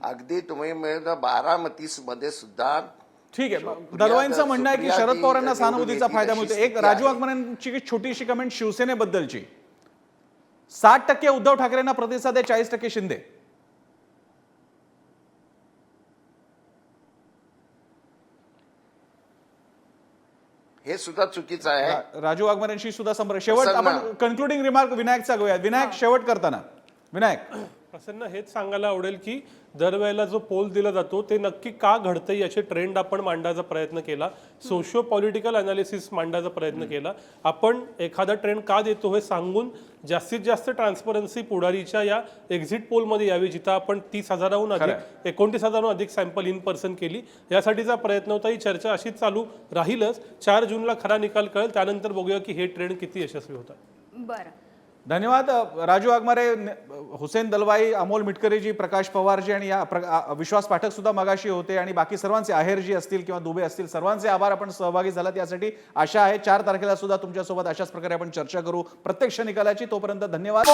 अगदी तुम्ही बारामती मध्ये सुद्धा. ठीक आहे, दलवाईंचं म्हणणं आहे की शरद पवारांना सहानुभूतीचा फायदा मिळतो. एक राजू वाघमारेंची छोटीशी कमेंट शिवसेनेबद्दलची. 60% उद्धव ठाकरेंना प्रतिसाद आहे, 40% शिंदे. हे सुद्धा चुकीचं आहे. राजू वाघमारेंशी सुद्धा संपर्क. शेवट आपण कन्क्लुडिंग रिमार्क विनायकचा घेऊया. विनायक, शेवट करताना विनायक. प्रसन्न, हेच सांगायला आवडेल की दरवेळेला जो पोल दिला जातो ते नक्की का घडतं याचे ट्रेंड आपण मांडायचा प्रयत्न केला. सोशिओ पॉलिटिकल अनालिसिस मांडायचा प्रयत्न केला. आपण एखादा ट्रेंड का देतो हे सांगून जास्तीत जास्त ट्रान्सपरन्सी पुढारीच्या या एक्झिट पोलमध्ये यावी, जिथं आपण 30,000हून अधिक 29,000हून अधिक सॅम्पल इन पर्सन केली. यासाठीचा प्रयत्न होता. ही चर्चा अशीच चालू राहीलच. 4 जूनला खरा निकाल कळेल, त्यानंतर बघूया की हे ट्रेंड किती यशस्वी होतात. बरं, धन्यवाद राजू वाघमारे, हुसेन दलवाई, अमोल मिटकरीजी, प्रकाश पवारजी आणि या विश्वास पाठक सुद्धा मगाशी होते आणि बाकी सर्वांचे, आहेरजी असतील किंवा दुबे असतील, सर्वांचे आभार. आपण सहभागी झालात यासाठी. आशा आहे 4 तारखेला सुद्धा तुमच्यासोबत अशाच प्रकारे आपण चर्चा करू प्रत्यक्ष निकालाची. तोपर्यंत धन्यवाद.